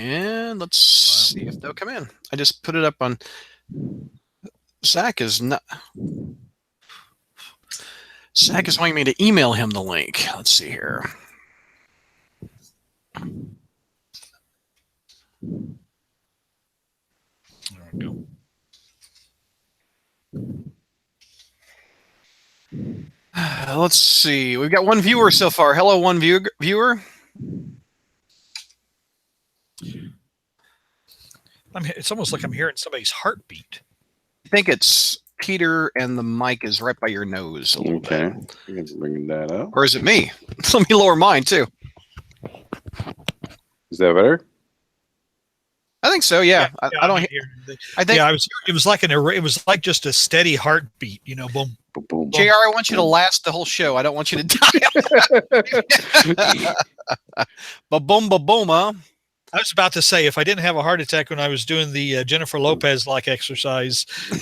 And let's see if they'll come in. I just put it up on. Zach is not. Zach is wanting me to email him the link. Let's see here. There we go. Let's see. We've got one viewer so far. Hello, one viewer. It's almost like I'm hearing somebody's heartbeat. I think it's Peter, and the mic is right by your nose a little bit. You can bring that up. Or is it me? Let me lower mine too. Is that better? I think so. Yeah. I don't hear. I think. Yeah, it was like just a steady heartbeat. You know, boom. Boom, boom. JR, I want you to last the whole show. I don't want you to die. Ba-boom, ba-boom, huh? I was about to say, if I didn't have a heart attack when I was doing the Jennifer Lopez-like exercise, we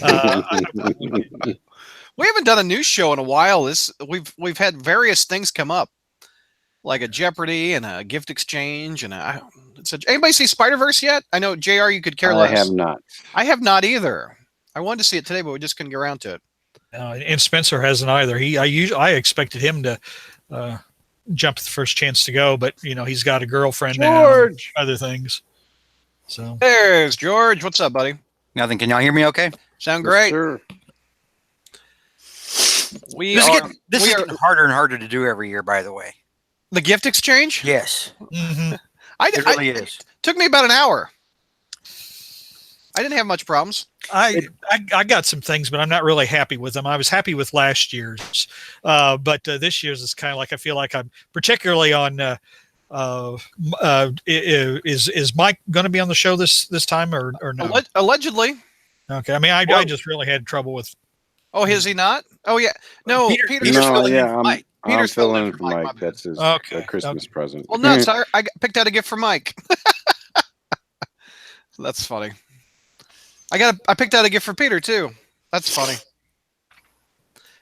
haven't done a news show in a while. We've had various things come up, like a Jeopardy and a gift exchange, and anybody see Spider-Verse yet? I know JR, you could care less. I have not. I have not either. I wanted to see it today, but we just couldn't get around to it. And Spencer hasn't either. I expected him to jump at the first chance to go, but he's got a girlfriend George. now, other things. So there's George. What's up, buddy? Nothing. Can y'all hear me? Okay. Sound great. Sure. This is getting harder and harder to do every year. By the way, the gift exchange. Yes, mm-hmm. It really is. Took me about an hour. I didn't have much problems. I got some things, but I'm not really happy with them. I was happy with last year's, but this year's is kind of like I feel like I'm particularly on. Is Mike going to be on the show this time or no? Allegedly. Okay. I mean, I just really had trouble with. Oh, is he not? Oh, yeah. No, Peter's filling in for Mike. I'm filling in for Mike. That's his Christmas present. Well, no, sorry. I picked out a gift for Mike. That's funny. I picked out a gift for Peter too. That's funny.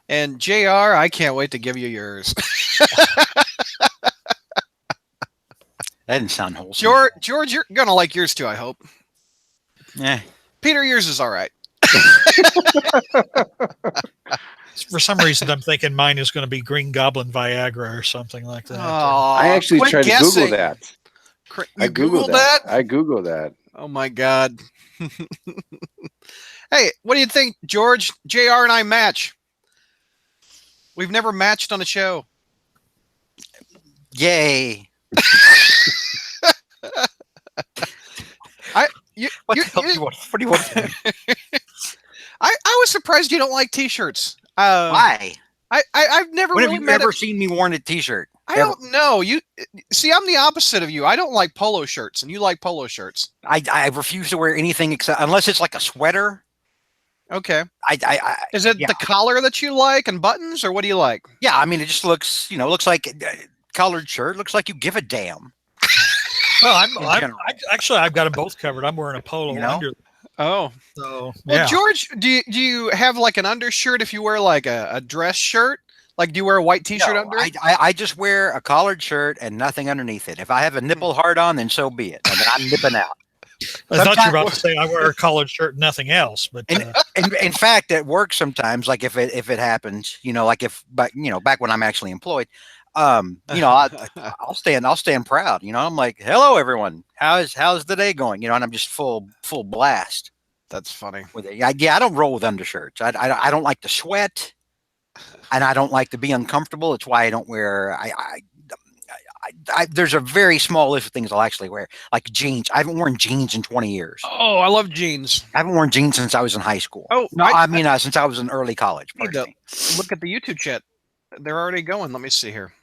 And JR, I can't wait to give you yours. That didn't sound wholesome. George, you're gonna like yours too, I hope. Yeah. Peter, yours is all right. For some reason, I'm thinking mine is going to be Green Goblin Viagra or something like that. Oh, I actually tried to Google that. You Googled that? I Googled that. Oh my God. Hey, what do you think, George? JR and I match. We've never matched on a show. Yay. What do you want? I was surprised you don't like T-shirts. Why? I've never When really have you ever seen me wearing a T-shirt? I don't know. You see, I'm the opposite of you. I don't like polo shirts, and you like polo shirts. I refuse to wear anything except unless it's like a sweater. Okay. Is it the collar that you like and buttons, or what do you like? Yeah, I mean, it just looks, looks like a collared shirt. Looks like you give a damn. Well, I've got them both covered. I'm wearing a polo under. Oh, so well, George, do you have like an undershirt if you wear like a dress shirt? Like, do you wear a white T-shirt under? I just wear a collared shirt and nothing underneath it. If I have a nipple hard on, then so be it. I mean, I'm nipping out. I thought you were about to say I wear a collared shirt and nothing else. But in fact, at work sometimes, like if it happens, like back when I'm actually employed, I'll stand proud. I'm like, hello everyone, how's the day going? And I'm just full blast. That's funny. With it. I don't roll with undershirts. I don't like to sweat, and I don't like to be uncomfortable. It's why I don't wear. There's a very small list of things I'll actually wear, like jeans. I haven't worn jeans in 20 years. Oh, I love jeans. I haven't worn jeans since I was in high school. Oh, no, since I was in early college. Look at the YouTube chat. They're already going. Let me see here.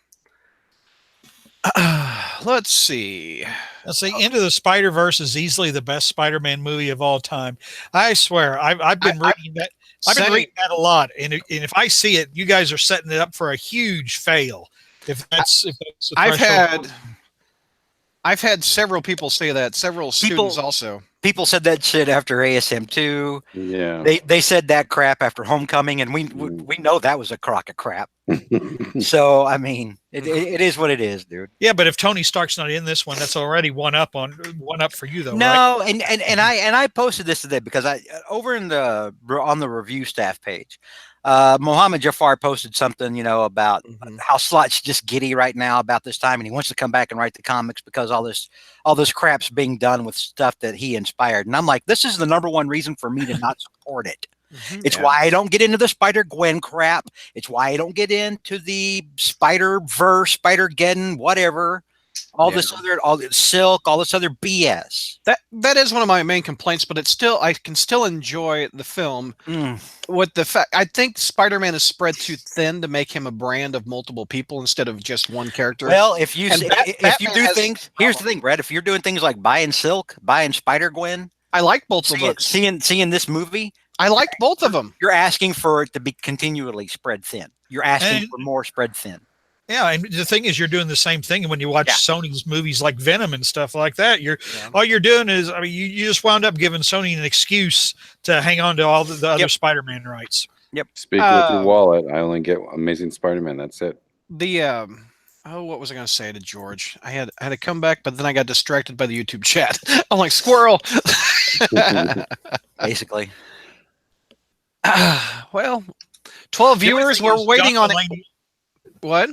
Let's see. Into the Spider-Verse is easily the best Spider-Man movie of all time. I swear, I've been reading that. I've been reading that a lot, and if I see it, you guys are setting it up for a huge fail. If that's I've had I've had several people say that. Several students also. People said that shit after ASM2. Yeah. They said that crap after Homecoming, and we know that was a crock of crap. So I mean, it is what it is, dude. Yeah, but if Tony Stark's not in this one, that's already one up for you, though. No, right? and I posted this today because I over on the review staff page, Mohammed Jafar posted something, about how Slot's just giddy right now about this time, and he wants to come back and write the comics because all this crap's being done with stuff that he inspired. And I'm like, this is the #1 reason for me to not support it. It's why I don't get into the Spider-Gwen crap. It's why I don't get into the Spider-Verse, Spider-Geddon, whatever. All this Silk, all this other BS. That is one of my main complaints, but I can still enjoy the film. With the fact, I think Spider-Man is spread too thin to make him a brand of multiple people instead of just one character. Well, if you do things, here's the thing, Brad. If you're doing things like buying Silk, buying Spider-Gwen, I like both of them. Seeing this movie, I liked both of them. You're asking for it to be continually spread thin. You're asking for more spread thin. Yeah, and the thing is, you're doing the same thing when you watch Sony's movies like Venom and stuff like that. All you're doing is, I mean, you just wound up giving Sony an excuse to hang on to all the other Spider-Man rights. Yep. Speak with your wallet. I only get Amazing Spider-Man. That's it. What was I going to say to George? I had to come back, but then I got distracted by the YouTube chat. I'm like, squirrel. Basically. Well, 12 viewers. We're waiting on it. What?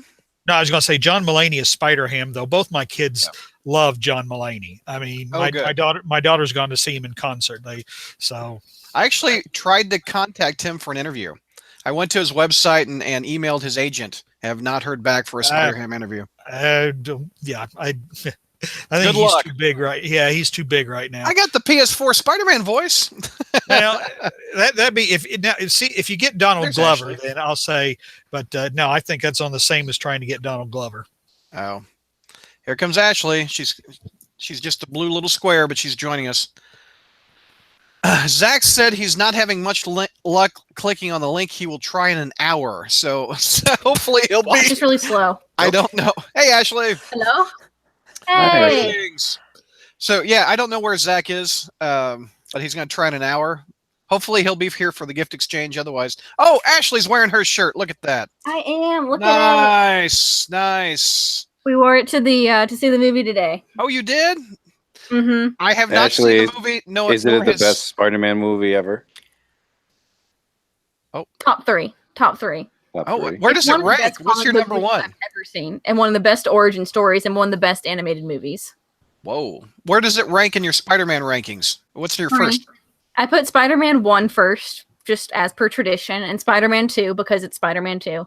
No, I was going to say John Mulaney is Spider-Ham, though. Both my kids love John Mulaney. I mean, my daughter's gone to see him in concert. I actually tried to contact him for an interview. I went to his website and emailed his agent. Have not heard back for a Spider-Ham interview. I think he's too big, right? Yeah, he's too big right now. I got the PS4 Spider-Man voice. Now, that'd be if you get Donald Glover, then I'll say. But no, I think that's on the same as trying to get Donald Glover. Oh, here comes Ashley. She's just a blue little square, but she's joining us. Zach said he's not having much luck clicking on the link. He will try in an hour, so hopefully he'll be. It's just really slow. I don't know. Hey, Ashley. Hello. Hey. So yeah, I don't know where Zach is, but he's going to try in an hour. Hopefully he'll be here for the gift exchange. Otherwise, oh, Ashley's wearing her shirt. Look at that. I am. Look at it. Nice. We wore it to see the movie today. Oh, you did? Mm-hmm. I have not seen the movie. No, is it the best Spider-Man movie ever? Oh, top three. Where does it rank? What's your #1? I've ever seen, and one of the best origin stories, and one of the best animated movies. Whoa! Where does it rank in your Spider-Man rankings? What's your first? I put Spider-Man 1 first, just as per tradition, and Spider-Man 2 because it's Spider-Man 2,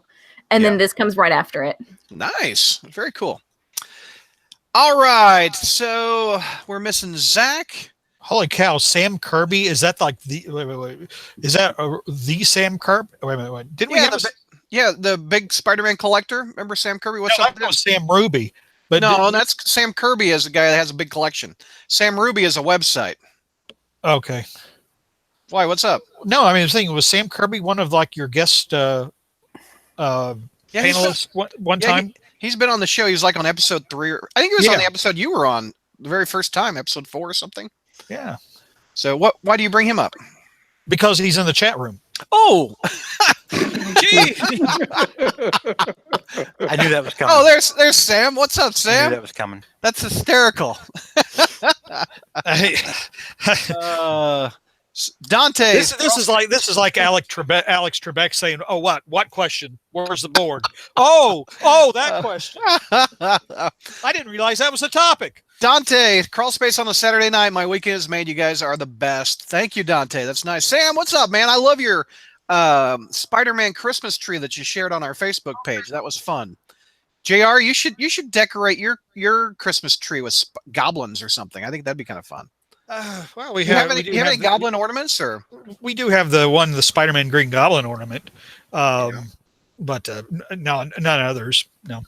and then this comes right after it. Nice, very cool. All right, so we're missing Zach. Holy cow, Sam Kirby, is that like the wait. Is that the Sam Kirby? Wait. Didn't we have the big Spider-Man collector? Remember Sam Kirby? What's up? That was Sam Ruby. But no, that's Sam Kirby is a guy that has a big collection. Sam Ruby is a website. Okay. Why? What's up? No, I mean, I was thinking, was Sam Kirby one of like your guest panelists one time? He's been on the show. He was like on episode 3. I think he was on the episode you were on the very first time, episode 4 or something. Yeah. So why do you bring him up? Because he's in the chat room. Oh. Gee. I knew that was coming. Oh, there's Sam. What's up, Sam? I knew that was coming. That's hysterical. Dante. This is like Alex Trebek saying, "Oh, what question? Where's the board? Oh, that question. I didn't realize that was a topic." Dante, crawl space on a Saturday night. My weekend is made. You guys are the best. Thank you, Dante. That's nice. Sam, what's up, man? I love your Spider-Man Christmas tree that you shared on our Facebook page. That was fun. JR, you should decorate your Christmas tree with goblins or something. I think that'd be kind of fun. Well, do you have any goblin ornaments, or we do have the Spider-Man Green Goblin ornament, but no, none others. No, nice.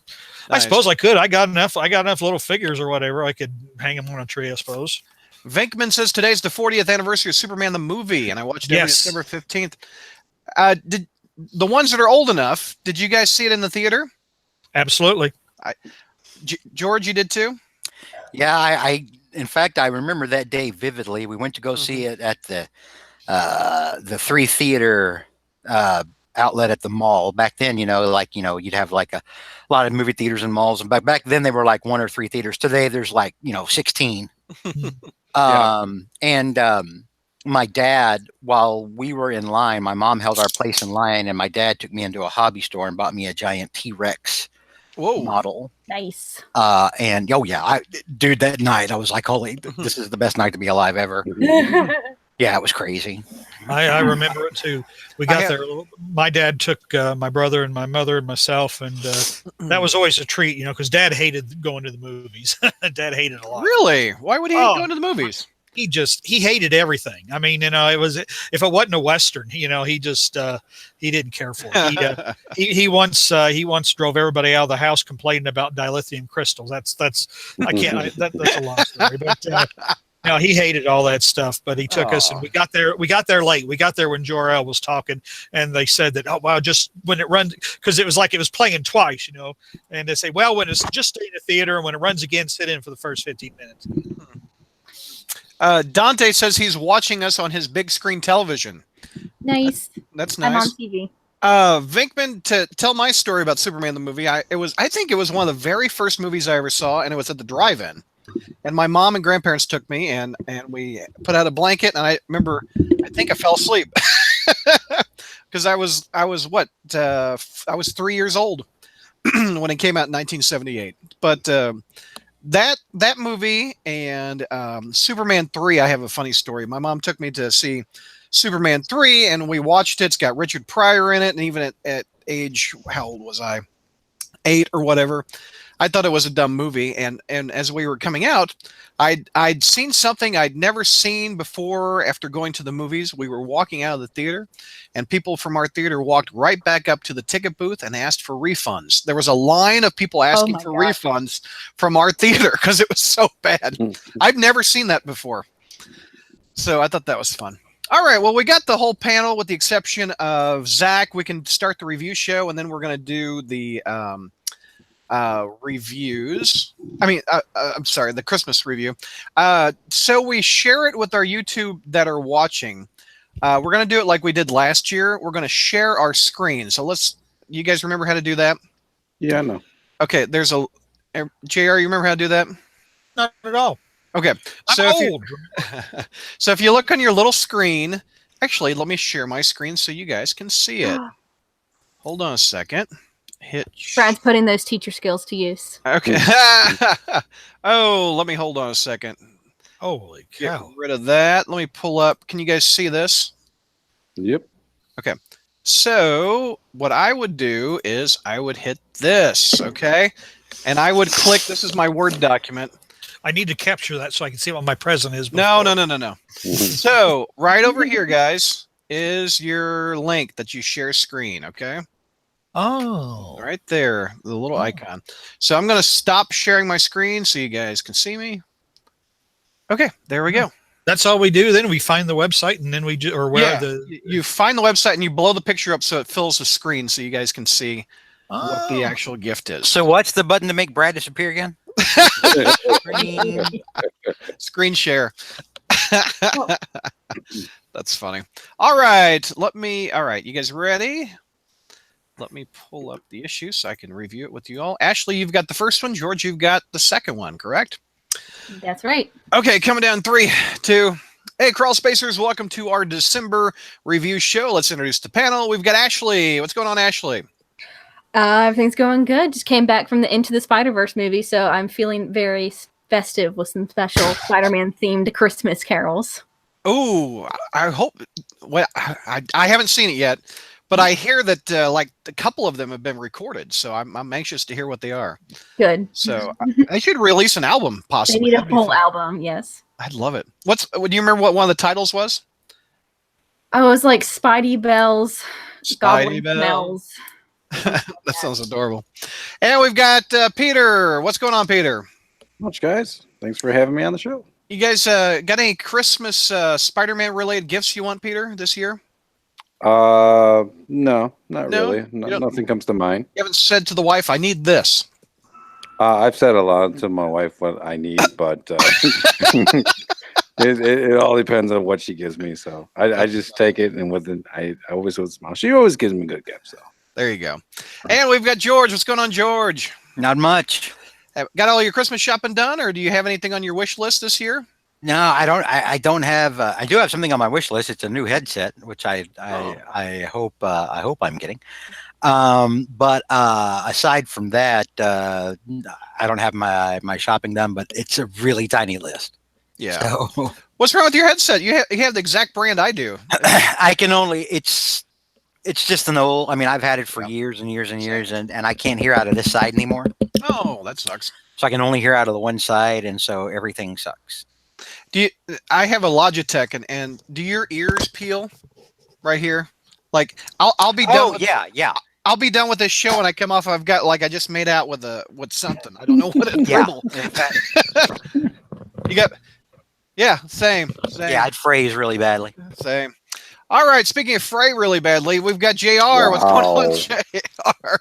I suppose I could. I got enough little figures or whatever. I could hang them on a tree, I suppose. Venkman says today's the 40th anniversary of Superman the movie, and I watched it every December 15th. Did the ones that are old enough? Did you guys see it in the theater? Absolutely. George, you did too? Yeah, in fact, I remember that day vividly. We went to go see it at the 3 theater outlet at the mall. Back then, you'd have like a lot of movie theaters and malls, and back then they were like 1 or 3 theaters. Today there's like 16. And my dad, while we were in line, my mom held our place in line, and my dad took me into a hobby store and bought me a giant T-Rex model. Nice. And dude, that night I was like, holy, this is the best night to be alive ever. Yeah, it was crazy. I remember it too. We got there. My dad took my brother and my mother and myself, and that was always a treat, because Dad hated going to the movies. Dad hated it a lot. Really? Why would he hate going to the movies? He hated everything. I mean, it was, if it wasn't a Western, he didn't care for it. He once drove everybody out of the house complaining about dilithium crystals. That's a long story, but no, he hated all that stuff. But he took us, and we got there late. We got there when Jor-El was talking, and they said that, oh wow, just when it runs, because it was like it was playing twice, and they say, well, when it's just stay in the theater, and when it runs again, sit in for the first 15 minutes. Dante says he's watching us on his big screen television. Nice. That's nice. I'm on TV. Vinkman, to tell my story about Superman the movie, I think it was one of the very first movies I ever saw, and it was at the drive-in. And my mom and grandparents took me, and we put out a blanket, and I remember, I think I fell asleep because I was 3 years old when it came out in 1978. But that movie and Superman 3, I have a funny story. My mom took me to see Superman 3, and we watched it. It's got Richard Pryor in it, and even at age, how old was I? 8 or whatever. I thought it was a dumb movie, and as we were coming out, I'd seen something I'd never seen before. After going to the movies, we were walking out of the theater, and people from our theater walked right back up to the ticket booth and asked for refunds. There was a line of people asking for refunds from our theater because it was so bad. I've never seen that before, so I thought that was fun. All right, well, we got the whole panel with the exception of Zach. We can start the review show, and then we're going to do the reviews. I'm sorry, the Christmas review. So we share it with our YouTube that are watching. We're going to do it like we did last year. We're going to share our screen. So you guys remember how to do that? Yeah, I know. Okay, JR, you remember how to do that? Not at all. Okay. I'm old. So if you look on your little screen, actually, let me share my screen so you guys can see it. Hold on a second. Brad's putting those teacher skills to use. Okay. Oh, let me hold on a second. Holy cow. Get rid of that. Let me pull up. Can you guys see this? Yep. Okay. So what I would do is I would hit this, okay? And I would click, this is my Word document. I need to capture that so I can see what my present is. No. So right over here, guys, is your link that you share screen, okay? Oh. Right there, the little icon. So I'm going to stop sharing my screen so you guys can see me. Okay, there we go. That's all we do. Then we find the website, and then you find the website and you blow the picture up so it fills the screen so you guys can see what the actual gift is. So what's the button to make Brad disappear again? Screen share. That's funny. All right, you guys ready? Let me pull up the issue so I can review it with you all. Ashley, you've got the first one. George, you've got the second one, correct? That's right. Okay, coming down 3, 2. Hey, Crawl Spacers, welcome to our December review show. Let's introduce the panel. We've got Ashley. What's going on, Ashley? Everything's going good. Just came back from the Into the Spider-Verse movie, so I'm feeling very festive with some special Spider-Man themed Christmas carols. Oh, I hope. Well, I haven't seen it yet, but I hear that like a couple of them have been recorded, so I'm anxious to hear what they are. Good. So they should release an album, possibly. They need a full album, yes. I'd love it. Do you remember what one of the titles was? Oh, it was like Spidey Bells, Spidey Goblin Bells. That sounds adorable. And we've got Peter. What's going on, Peter? Much, guys. Thanks for having me on the show. You guys got any Christmas Spider-Man related gifts you want, Peter, this year? No, not really. Nothing comes to mind. You haven't said to the wife, I need this. I've said a lot to my wife what I need, but it all depends on what she gives me. So I just take it, and I always with a smile. She always gives me good gifts. So There you go. And we've got George. What's going on, George? Not much. Got all your Christmas shopping done, or do you have anything on your wish list this year? No, I don't. I don't have. I do have something on my wish list. It's a new headset, which I hope I'm getting. But aside from that, I don't have my shopping done. But it's a really tiny list. Yeah. So What's wrong with your headset? You have the exact brand I do. I can only. It's just an old. I mean, I've had it for years and years and years, and I can't hear out of this side anymore. Oh, that sucks. So I can only hear out of the one side, and so everything sucks. I have a Logitech, and do your ears peel right here? Like I'll be done. Oh with, yeah. I'll be done with this show, and I come off. I've got I just made out with something. I don't know what it Yeah. dribble. You got same. Yeah, I'd phrase really badly. Same. All right. Speaking of fray really badly, we've got JR. What's going on, JR?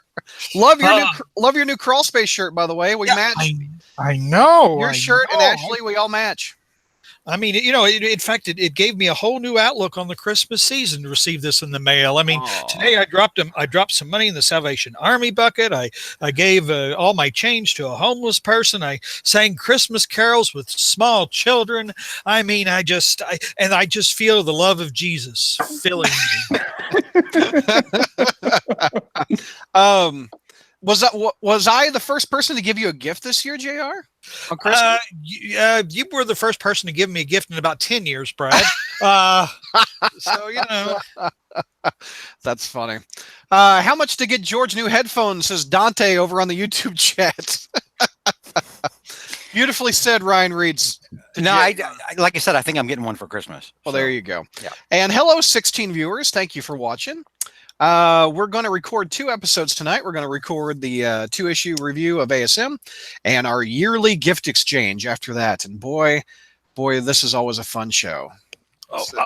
Love your new crawl space shirt, by the way. We match I know. your shirt and Ashley. We all match. I mean, in fact, it gave me a whole new outlook on the Christmas season to receive this in the mail. I mean, today I dropped some money in the Salvation Army bucket. I gave all my change to a homeless person. I sang Christmas carols with small children. I mean, I just feel the love of Jesus filling me. Was I the first person to give you a gift this year, JR? On Christmas? You were the first person to give me a gift in about 10 years, Brad. So, That's funny. How much to get George new headphones, says Dante over on the YouTube chat. Beautifully said, Ryan reads. No, I like I said, I think I'm getting one for Christmas. Well, so, there you go. Yeah. And hello, 16 viewers. Thank you for watching. We're going to record 2 episodes tonight. We're going to record the 2-issue review of ASM and our yearly gift exchange after that. And boy, this is always a fun show.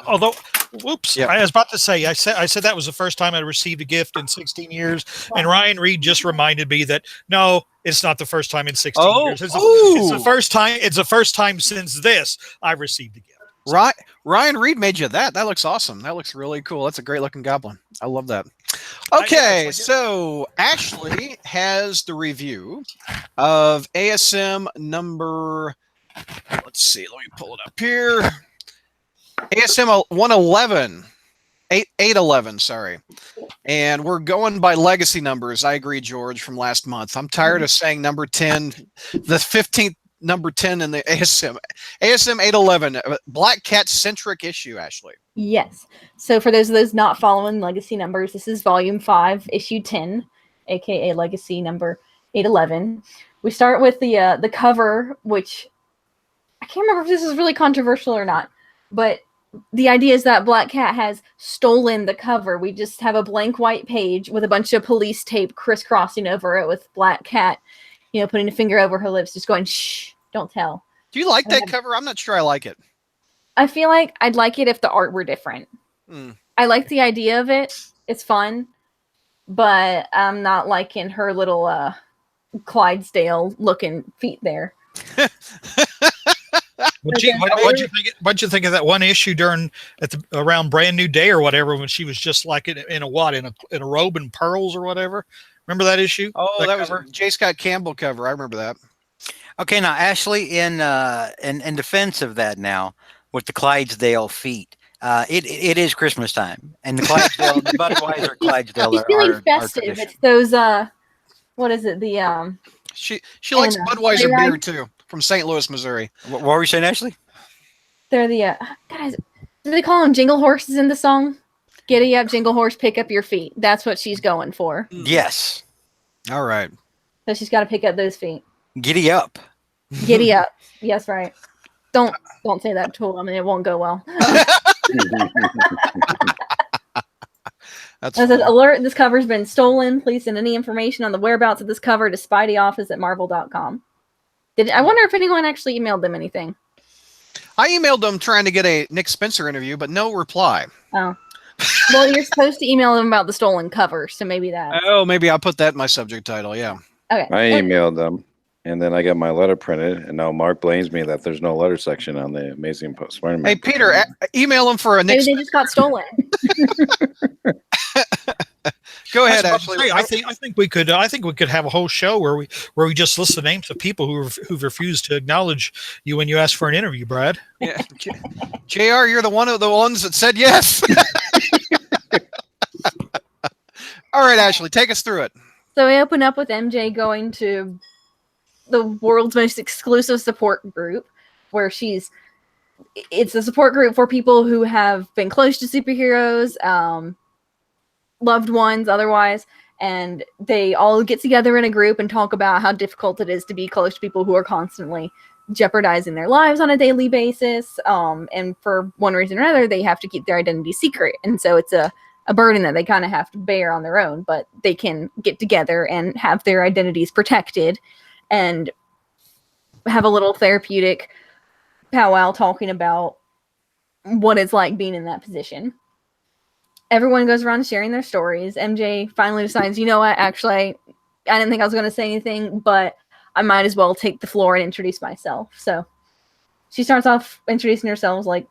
Although, whoops, Yeah. I was about to say, I said that was the first time I received a gift in 16 years, and Ryan Reed just reminded me that no, it's not the first time in 16 years. It's the first time. It's the first time since this I received a gift. Right, Ryan Reed made you that. That looks awesome. That looks really cool. That's a great looking goblin. I love that. Okay, so Ashley has the review of ASM number. Let's see. Let me pull it up here. ASM 111. 811, sorry. And we're going by legacy numbers. I agree, George, from last month. I'm tired of saying number 10, the 15th number 10 in the ASM 811, Black Cat centric issue, Ashley. Yes. So for those not following legacy numbers, this is volume 5, issue 10, aka legacy number 811. We start with the cover, which I can't remember if this is really controversial or not, but the idea is that Black Cat has stolen the cover. We just have a blank white page with a bunch of police tape crisscrossing over it with Black Cat, putting a finger over her lips, just going, shh, don't tell. Do you like that cover? I'm not sure I like it. I feel like I'd like it if the art were different. I like the idea of it. It's fun. But I'm not liking her little Clydesdale looking feet there. What'd you think of that one issue around Brand New Day or whatever, when she was just like in a robe and pearls or whatever? Remember that issue? Oh, that was a J. Scott Campbell cover. I remember that. Okay, now Ashley, in defense of that, now with the Clydesdale feet, it is Christmas time, and the Clydesdale, the Budweiser Clydesdale He's feeling festive. It's those what is it? The She likes Budweiser beer too, from St. Louis, Missouri. What were you saying, Ashley? They're the guys. Do they call them jingle horses in the song? Giddy up, jingle horse, pick up your feet. That's what she's going for. Yes. All right. So she's got to pick up those feet. Giddy up. Giddy up. Yes, right. Don't say that to him, and it won't go well. That's says, alert, this cover's been stolen. Please send any information on the whereabouts of this cover to spideyoffice@marvel.com. I wonder if anyone actually emailed them anything. I emailed them trying to get a Nick Spencer interview, but no reply. Oh. Well, you're supposed to email them about the stolen cover, so maybe that. Oh, maybe I'll put that in my subject title, yeah. Okay. I emailed them. And then I got my letter printed, and now Mark blames me that there's no letter section on the Amazing Spider-Man. Hey, Peter, email him for a Maybe Nick. they just got stolen. Go I ahead, was about to Ashley. say, I think we could have a whole show where we just list the names of people who've refused to acknowledge you when you ask for an interview, Brad. Yeah. JR, you're the one of the ones that said yes. All right, Ashley, take us through it. So we open up with MJ going to the world's most exclusive support group, where it's a support group for people who have been close to superheroes, loved ones otherwise, and they all get together in a group and talk about how difficult it is to be close to people who are constantly jeopardizing their lives on a daily basis, and for one reason or another they have to keep their identity secret, and so it's a burden that they kind of have to bear on their own, but they can get together and have their identities protected and have a little therapeutic powwow talking about what it's like being in that position. Everyone goes around sharing their stories. MJ finally decides, you know what, actually, I didn't think I was going to say anything, but I might as well take the floor and introduce myself. So she starts off introducing herself like,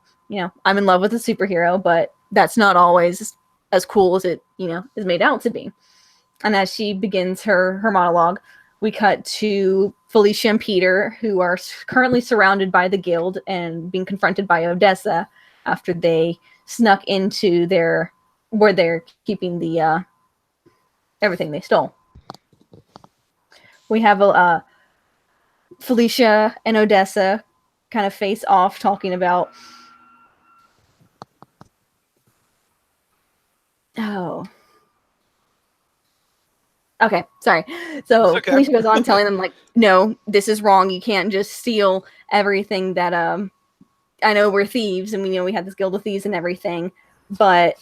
I'm in love with a superhero, but that's not always as cool as it, is made out to be. And as she begins her monologue, we cut to Felicia and Peter, who are currently surrounded by the guild and being confronted by Odessa after they snuck into where they're keeping the everything they stole. We have Felicia and Odessa kind of face off talking about okay, sorry. So okay. Felicia goes on telling them, like, no, this is wrong. You can't just steal everything that, I know we're thieves and we had this guild of thieves and everything, but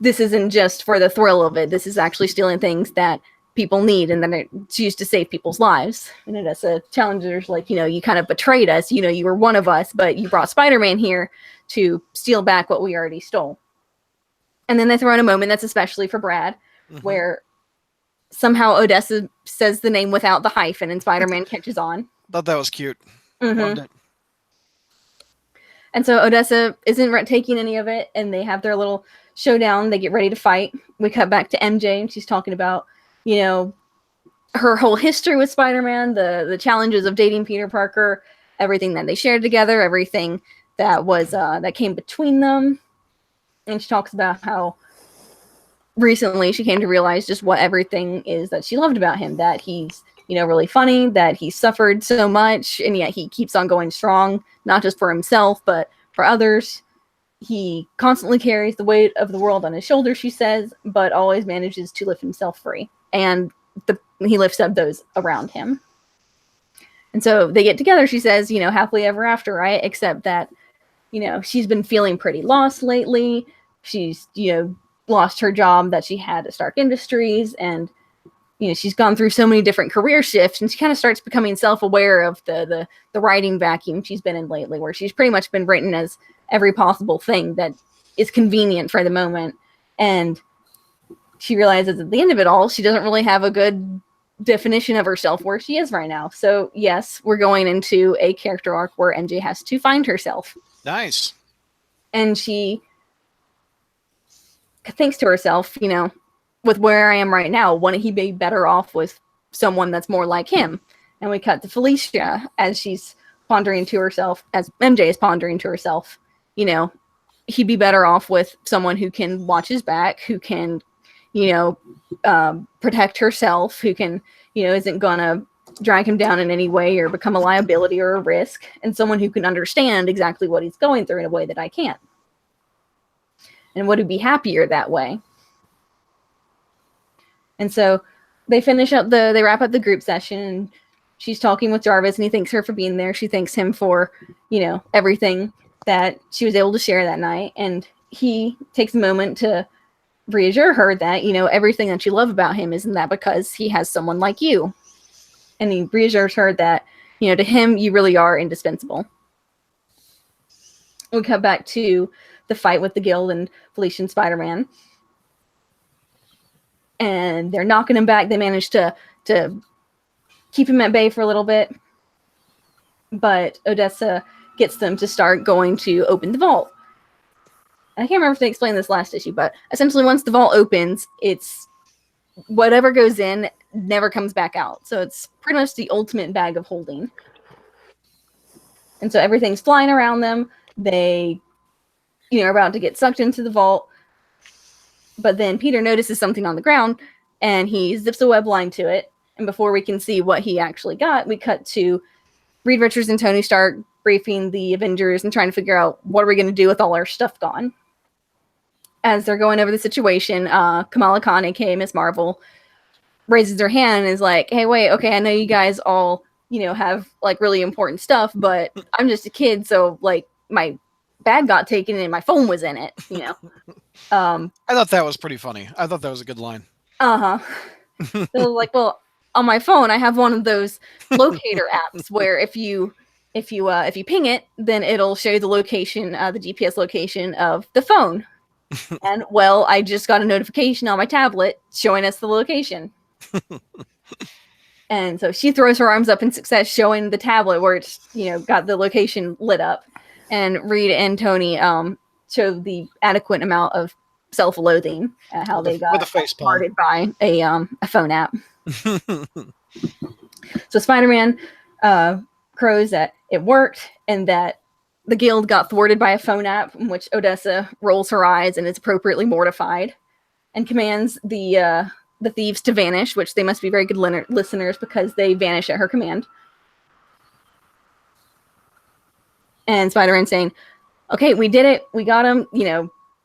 this isn't just for the thrill of it. This is actually stealing things that people need and then it's used to save people's lives. And as a challenger's like, you kind of betrayed us. You were one of us, but you brought Spider-Man here to steal back what we already stole. And then they throw in a moment that's especially for Brad, where somehow Odessa says the name without the hyphen and Spider-Man catches on. Thought that was cute. Loved it. And so Odessa isn't taking any of it, and they have their little showdown. They get ready to fight. We cut back to MJ, and she's talking about, her whole history with Spider-Man, the challenges of dating Peter Parker, everything that they shared together, everything that was that came between them. And she talks about how recently she came to realize just what everything is that she loved about him, that he's, really funny, that he suffered so much, and yet he keeps on going strong, not just for himself, but for others. He constantly carries the weight of the world on his shoulders, she says, but always manages to lift himself free. And he lifts up those around him. And so they get together, she says, happily ever after, right? Except that, she's been feeling pretty lost lately. She's, lost her job that she had at Stark Industries, and she's gone through so many different career shifts, and she kind of starts becoming self-aware of the writing vacuum she's been in lately, where she's pretty much been written as every possible thing that is convenient for the moment. And she realizes at the end of it all, she doesn't really have a good definition of herself where she is right now. So yes, we're going into a character arc where MJ has to find herself. Nice. And she thinks to herself, with where I am right now, wouldn't he be better off with someone that's more like him? And we cut to Felicia as she's pondering to herself, as MJ is pondering to herself, he'd be better off with someone who can watch his back, who can, protect herself, who can, isn't gonna drag him down in any way or become a liability or a risk, and someone who can understand exactly what he's going through in a way that I can't. And would he be happier that way? And so they wrap up the group session, and she's talking with Jarvis, and he thanks her for being there. She thanks him for, everything that she was able to share that night. And he takes a moment to reassure her that, everything that you love about him isn't that because he has someone like you. And he reassures her that, to him, you really are indispensable. We cut back to the fight with the guild and Felicia and Spider-Man. And they're knocking him back. They manage to keep him at bay for a little bit. But Odessa gets them to start going to open the vault. I can't remember if they explained this last issue, but essentially once the vault opens, it's whatever goes in never comes back out. So it's pretty much the ultimate bag of holding. And so everything's flying around them. They, are about to get sucked into the vault. But then Peter notices something on the ground, and he zips a web line to it. And before we can see what he actually got, we cut to Reed Richards and Tony Stark briefing the Avengers and trying to figure out what are we going to do with all our stuff gone. As they're going over the situation, Kamala Khan, aka Miss Marvel, raises her hand and is like, hey, wait, okay, I know you guys all, have like really important stuff, but I'm just a kid, so like my bag got taken and my phone was in it, I thought that was pretty funny. I thought that was a good line. So like, well, on my phone I have one of those locator apps where if you ping it, then it'll show you the location, the GPS location of the phone. And well, I just got a notification on my tablet showing us the location. And so she throws her arms up in success, showing the tablet where it's, got the location lit up. And Reed and Tony show the adequate amount of self-loathing at how they got started by a phone app. So Spider-Man crows that it worked and that the guild got thwarted by a phone app, in which Odessa rolls her eyes and is appropriately mortified and commands the thieves to vanish, which they must be very good listeners because they vanish at her command. And Spider-Man saying, okay, we did it. We got him.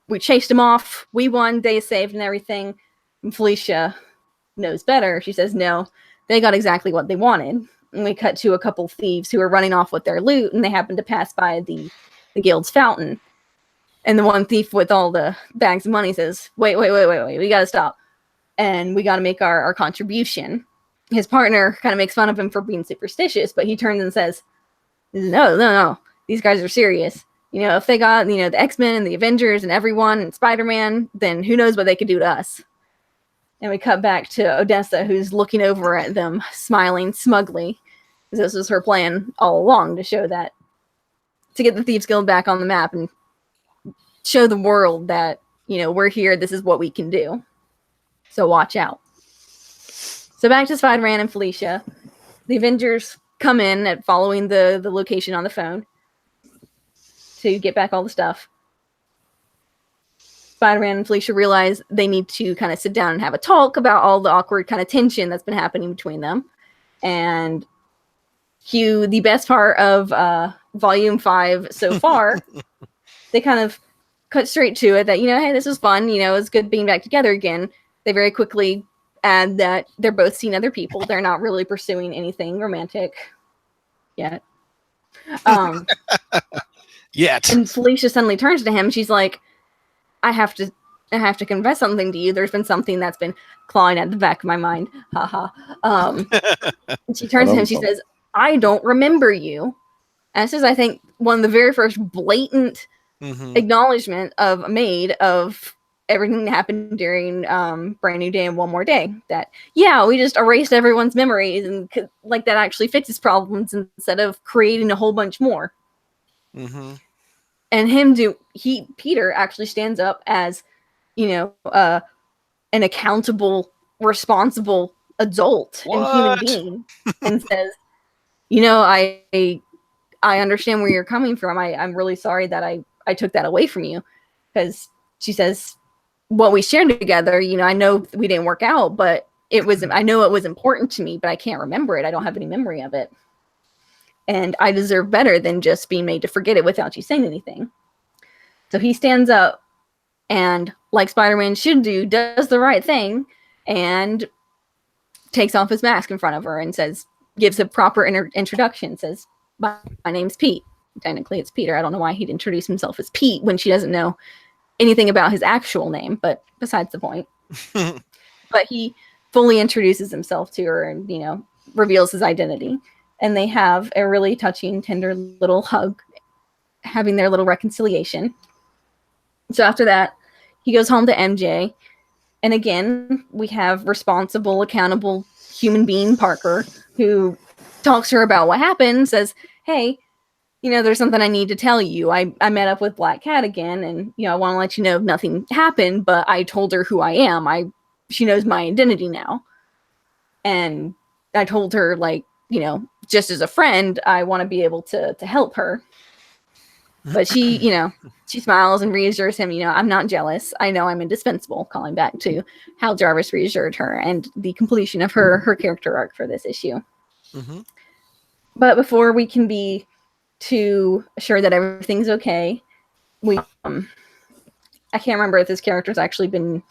We chased him off. We won. They saved and everything. And Felicia knows better. She says, no, they got exactly what they wanted. And we cut to a couple thieves who are running off with their loot, and they happen to pass by the guild's fountain. And the one thief with all the bags of money says, wait, we got to stop. And we got to make our contribution. His partner kind of makes fun of him for being superstitious, but he turns and says, no, these guys are serious. If they got, the X-Men and the Avengers and everyone and Spider-Man, then who knows what they could do to us. And we cut back to Odessa, who's looking over at them, smiling smugly. This was her plan all along, to show that, to get the Thieves Guild back on the map and show the world that, we're here, this is what we can do. So watch out. So back to Spider-Man and Felicia. The Avengers come in at following the location on the phone to get back all the stuff. Spider-Man and Felicia realize they need to kind of sit down and have a talk about all the awkward kind of tension that's been happening between them. And cue the best part of Volume 5 so far. They kind of cut straight to it that, hey, this was fun. It's good being back together again. They very quickly add that they're both seeing other people. They're not really pursuing anything romantic yet. Yet. And Felicia suddenly turns to him. She's like, I have to confess something to you. There's been something that's been clawing at the back of my mind. Haha. She turns to him. She says, I don't remember you. And this is, I think, one of the very first blatant acknowledgement made of everything that happened during Brand New Day and One More Day. That, yeah, we just erased everyone's memories and like that actually fixes problems instead of creating a whole bunch more. Mm-hmm. And Peter actually stands up as, an accountable, responsible adult and human being and says, I understand where you're coming from. I'm really sorry that I took that away from you. Because she says, what we shared together, I know we didn't work out, but I know it was important to me, but I can't remember it. I don't have any memory of it. And I deserve better than just being made to forget it without you saying anything. So he stands up and, like Spider-Man should do, does the right thing and takes off his mask in front of her and gives a proper introduction, says, my name's Pete. Technically it's Peter. I don't know why he'd introduce himself as Pete when she doesn't know anything about his actual name, but besides the point. But he fully introduces himself to her and, reveals his identity. And they have a really touching, tender little hug, having their little reconciliation. So after that, he goes home to MJ. And again, we have responsible, accountable human being Parker who talks to her about what happened, says, hey, there's something I need to tell you. I met up with Black Cat again, and, I want to let you know nothing happened, but I told her who I am. She knows my identity now. And I told her, like, just as a friend, I want to be able to help her. But she, she smiles and reassures him, I'm not jealous. I know I'm indispensable, calling back to how Jarvis reassured her and the completion of her character arc for this issue. Mm-hmm. But before we can be too sure that everything's okay, we I can't remember if this character's actually been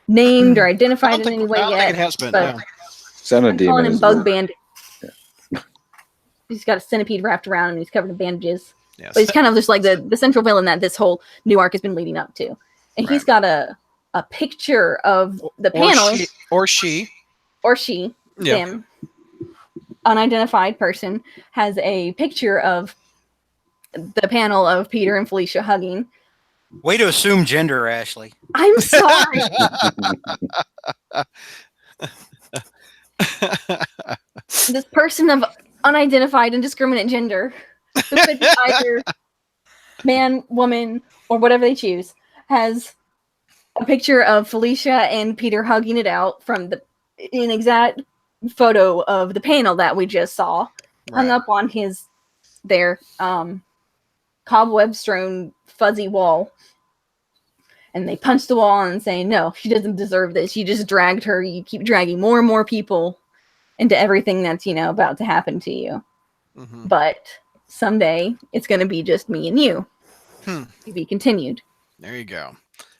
named or identified in any way yet. I don't think it has been. But Son of I'm calling Demon him is Bug the- Bandit. He's got a centipede wrapped around him and he's covered in bandages. Yes. But he's kind of just like the central villain that this whole new arc has been leading up to. And he's got a picture of the panel. Or she. Yeah. Him, unidentified person, has a picture of the panel of Peter and Felicia hugging. Way to assume gender, Ashley. I'm sorry. This person of unidentified and discriminate gender, who could be either man, woman, or whatever they choose, has a picture of Felicia and Peter hugging it out from an exact photo of the panel that we just saw, hung up on their cobweb-strewn fuzzy wall. And they punch the wall and say, no, she doesn't deserve this. You just dragged her. You keep dragging more and more people into everything that's, about to happen to you. Mm-hmm. But someday it's going to be just me and you. To be continued. There you go.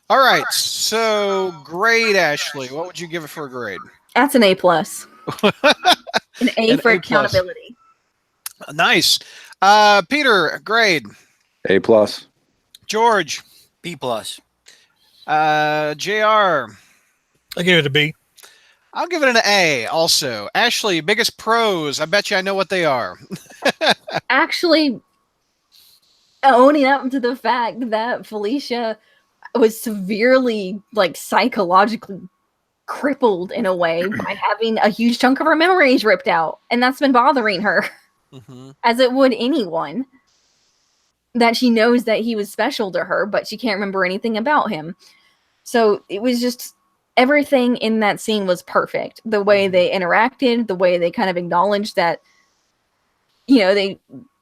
All right. So grade, Ashley. What would you give it for a grade? That's an A+. An A for accountability. Nice. Peter, grade. A+. George. B+. JR. I give it a B. I'll give it an A also. Ashley, biggest pros. I bet you I know what they are. Actually, owning up to the fact that Felicia was severely, psychologically crippled in a way by having a huge chunk of her memories ripped out. And that's been bothering her, as it would anyone. That she knows that he was special to her, but she can't remember anything about him. So it was just, everything in that scene was perfect. The way they interacted, the way they kind of acknowledged that, they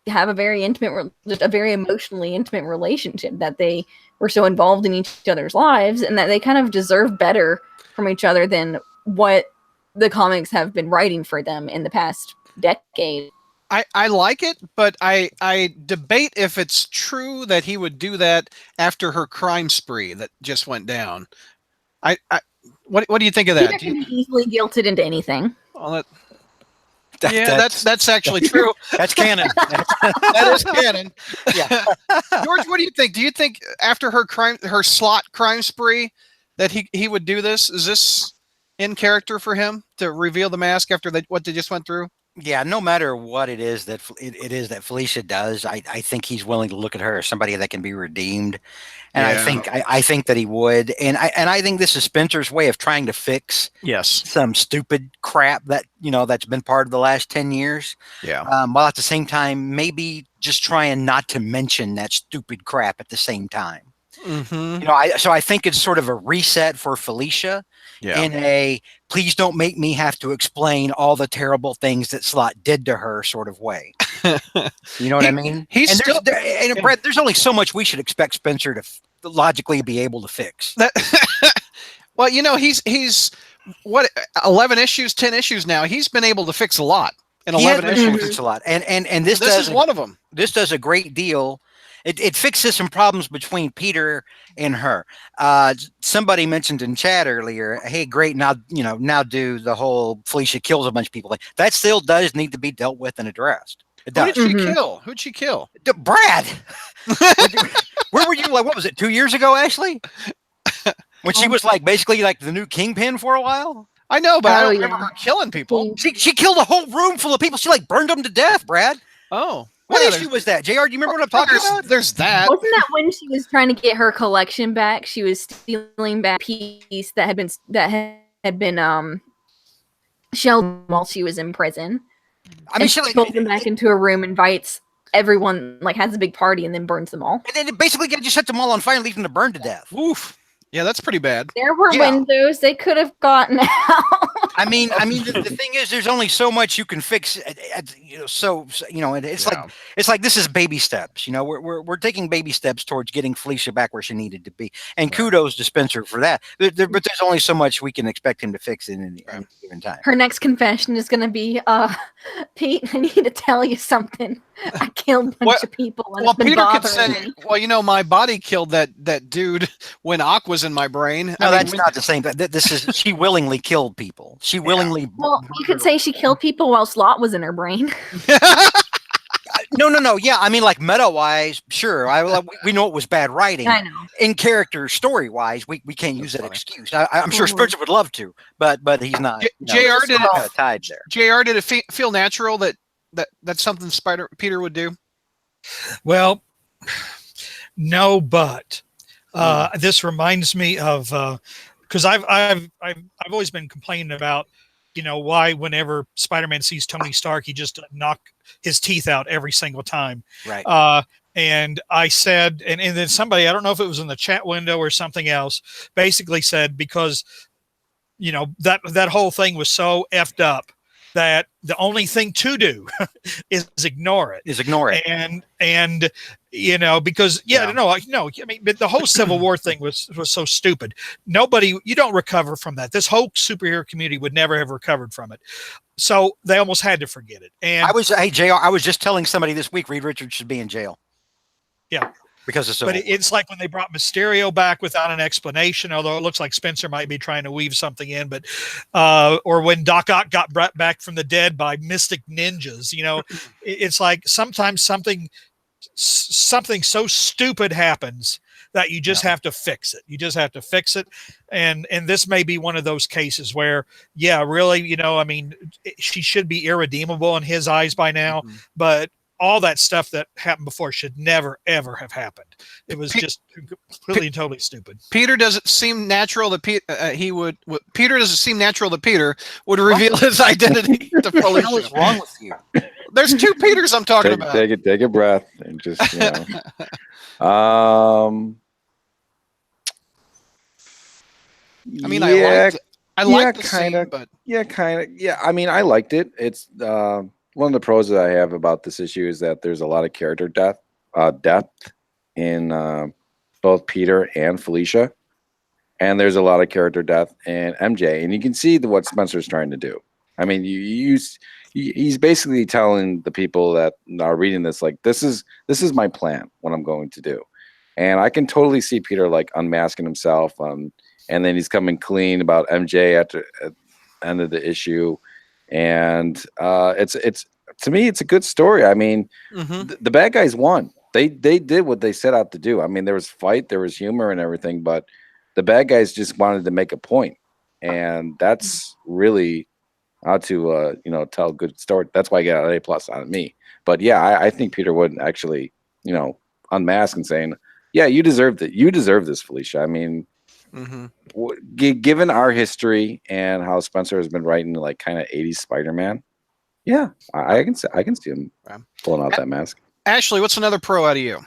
have a very intimate, just a very emotionally intimate relationship, that they were so involved in each other's lives, and that they kind of deserve better from each other than what the comics have been writing for them in the past decade. I like it, but I debate if it's true that he would do that after her crime spree that just went down. What do you think of that? Peter can be easily guilted into anything. Well, that's actually true. That's canon. That is canon. Yeah. George, what do you think? Do you think after her slot crime spree that he would do this? Is this in character for him to reveal the mask after what they just went through? Yeah, no matter what it is that Felicia does, I think he's willing to look at her as somebody that can be redeemed, and I think that he would, and I think this is Spencer's way of trying to fix some stupid crap that that's been part of the last 10 years. Yeah. While at the same time, maybe just trying not to mention that stupid crap at the same time. So I think it's sort of a reset for Felicia in a please don't make me have to explain all the terrible things that Slott did to her sort of way. You know what I mean? Brett, there's only so much we should expect Spencer to logically be able to fix. Well, he's what 11 issues, 10 issues now. He's been able to fix a lot in 11 issues. Fix a lot, and this is one of them. This does a great deal. It fixes some problems between Peter and her. Somebody mentioned in chat earlier, hey, great, now do the whole Felicia kills a bunch of people. That still does need to be dealt with and addressed. It does. Who did she kill? Who'd she kill? Brad. Where were you? What was it? 2 years ago, Ashley? When she was basically the new kingpin for a while? I know, but I don't remember her killing people. She killed a whole room full of people. She burned them to death, Brad. Oh. What issue was that, JR? Do you remember what I'm talking about? There's that. Wasn't that when she was trying to get her collection back? She was stealing back a piece that had been shelved while she was in prison. I mean, And she she pulls them back into a room, invites everyone, like has a big party, and then burns them all. and then basically just set them all on fire and leave them to burn to death. Oof. Yeah, that's pretty bad. There were Yeah. windows they could have gotten out. I mean, the thing is, there's only so much you can fix. And it's Yeah. like this is baby steps. You know, we're taking baby steps towards getting Felicia back where she needed to be, and kudos to Spencer for that. But there's only so much we can expect him to fix in any given time. Her next confession is going to be, Pete, I need to tell you something. I killed a bunch of people, and Well, it's been Peter could bothering say, me. well, you know, my body killed that dude when Aqua's in my brain. No, I mean, that's not the same. This is she willingly killed people. She willingly. Well, you could say she killed people while Slot was in her brain. No. Yeah, I mean, like meta-wise, sure. We know it was bad writing. I know. In character, story-wise, we can't use that funny. excuse. I'm sure Spencer would love to, but he's not. JR did kind of tied there. JR, did it feel natural that's something Peter would do? Well, no, but this reminds me of because I've always been complaining about, you know, why whenever Spider-Man sees Tony Stark, he just knock his teeth out every single time. Right. And I said, and then somebody, I don't know if it was in the chat window or something else, basically said, because, you know, that whole thing was so effed up that the only thing to do is ignore it. And you know, because no, I mean, but the whole Civil War thing was so stupid. You don't recover from that. This whole superhero community would never have recovered from it. So they almost had to forget it. And JR, I was just telling somebody this week, Reed Richards should be in jail. Yeah. Because of Civil But it's like when they brought Mysterio back without an explanation, although it looks like Spencer might be trying to weave something in, but or when Doc Ock got brought back from the dead by mystic ninjas, you know, it's like sometimes something so stupid happens that you just have to fix it. You just have to fix it. And this may be one of those cases where, yeah, really, you know, I mean, she should be irredeemable in his eyes by now, but all that stuff that happened before should never, ever have happened. It was just completely and totally stupid. Peter, does it seem natural that Peter does it seem natural that Peter would reveal his identity to Felicia? What the hell is wrong with you? There's two Peters I'm talking about. Take a breath and just, you know. I mean, I liked the kind of, scene, but yeah. I mean, I liked it. It's one of the pros that I have about this issue is that there's a lot of character depth in both Peter and Felicia, and there's a lot of character depth in MJ, and you can see what Spencer's trying to do. I mean, he's basically telling the people that are reading this, like, this is my plan, what I'm going to do, and I can totally see Peter like unmasking himself, and then he's coming clean about MJ at the end of the issue. And it's to me, it's a good story. I mean, the bad guys won. They did what they set out to do. I mean, there was fight, there was humor and everything, but the bad guys just wanted to make a point, and that's really how to tell a good story. That's why I got an A+ out of me. But yeah, I think Peter would actually, you know, unmask and saying, yeah, you deserved it. You deserve this, Felicia. I mean. Given our history and how Spencer has been writing like kind of 80s Spider-Man, yeah, I can see him pulling out that mask. Ashley, what's another pro out of you?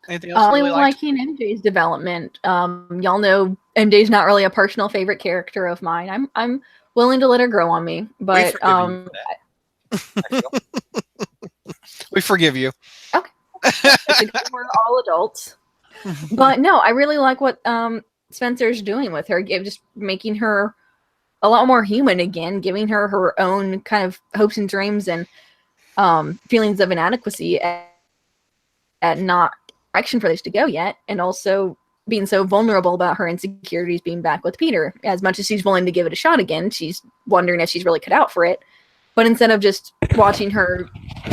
Anything else? Really liking MJ's development. Y'all know MJ's not really a personal favorite character of mine. I'm willing to let her grow on me, but we forgive you. Okay, we're all adults. But no, I really like what Spencer's doing with her, just making her a lot more human again, giving her her own kind of hopes and dreams and feelings of inadequacy at not direction for this to go yet, and also being so vulnerable about her insecurities being back with Peter. As much as she's willing to give it a shot again, she's wondering if she's really cut out for it. But instead of just watching her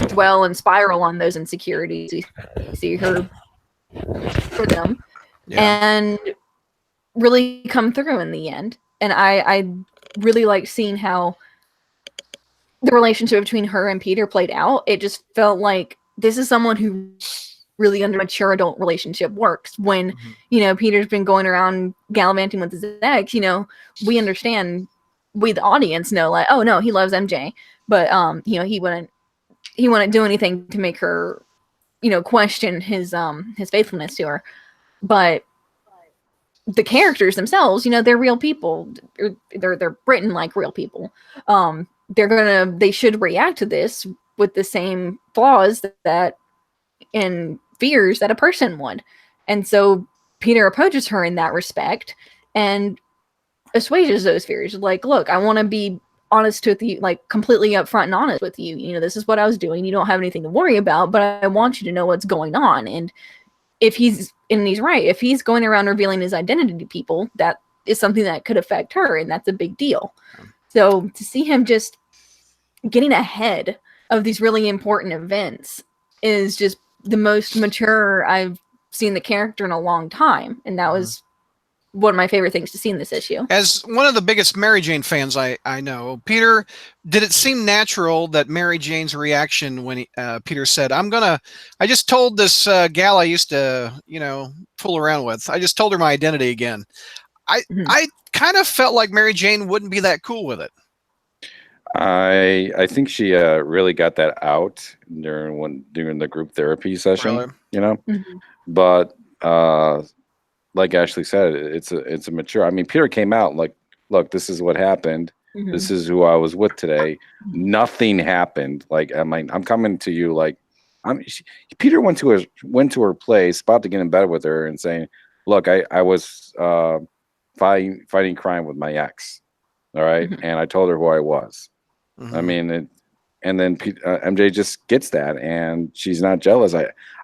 dwell and spiral on those insecurities, we see her for them and really come through in the end. And I really like seeing how the relationship between her and Peter played out. It just felt like this is someone who really under mature adult relationship works. When you know, Peter's been going around gallivanting with his ex, you know, we understand we the audience know, like, oh no, he loves MJ, but he wouldn't do anything to make her, question his faithfulness to her. But the characters themselves, they're real people. They're written like real people. They should react to this with the same flaws that and fears that a person would. And so Peter approaches her in that respect and assuages those fears. Like, look, I want to be honest with you, like completely upfront and honest with you. This is what I was doing. You don't have anything to worry about, but I want you to know what's going on. And he's right. If he's going around revealing his identity to people, that is something that could affect her, and that's a big deal. So to see him just getting ahead of these really important events is just the most mature I've seen the character in a long time, and that was one of my favorite things to see in this issue. As one of the biggest Mary Jane fans I know, Peter, did it seem natural that Mary Jane's reaction when Peter said, I just told this gal I used to, fool around with, I just told her my identity again. I kind of felt like Mary Jane wouldn't be that cool with it. I think she really got that out during the group therapy session, Really? But like Ashley said, it's a mature. I mean, Peter came out like, look, this is what happened. This is who I was with today. Nothing happened. Like, I'm coming to you. Like, Peter went to her place, about to get in bed with her, and saying, look, I was fighting crime with my ex. All right, and I told her who I was. I mean, and then MJ just gets that, and she's not jealous.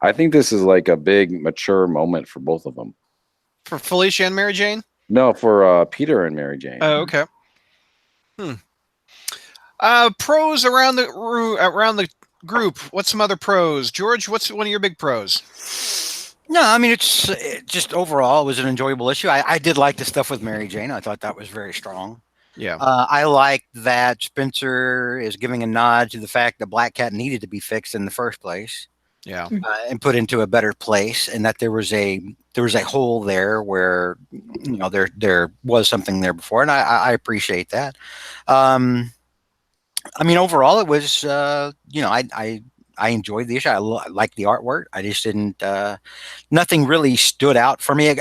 I think this is like a big mature moment for both of them. For Felicia and Mary Jane? No, for Peter and Mary Jane. Oh, okay. Pros around the group. What's some other pros? George, what's one of your big pros? No, I mean, it just overall, it was an enjoyable issue. I did like the stuff with Mary Jane. I thought that was very strong. Yeah. I like that Spencer is giving a nod to the fact that Black Cat needed to be fixed in the first place. Yeah. And put into a better place, and that there was a hole there where there was something there before, and I appreciate that. I mean, overall, it was I enjoyed the issue. I liked the artwork. I just didn't. Nothing really stood out for me.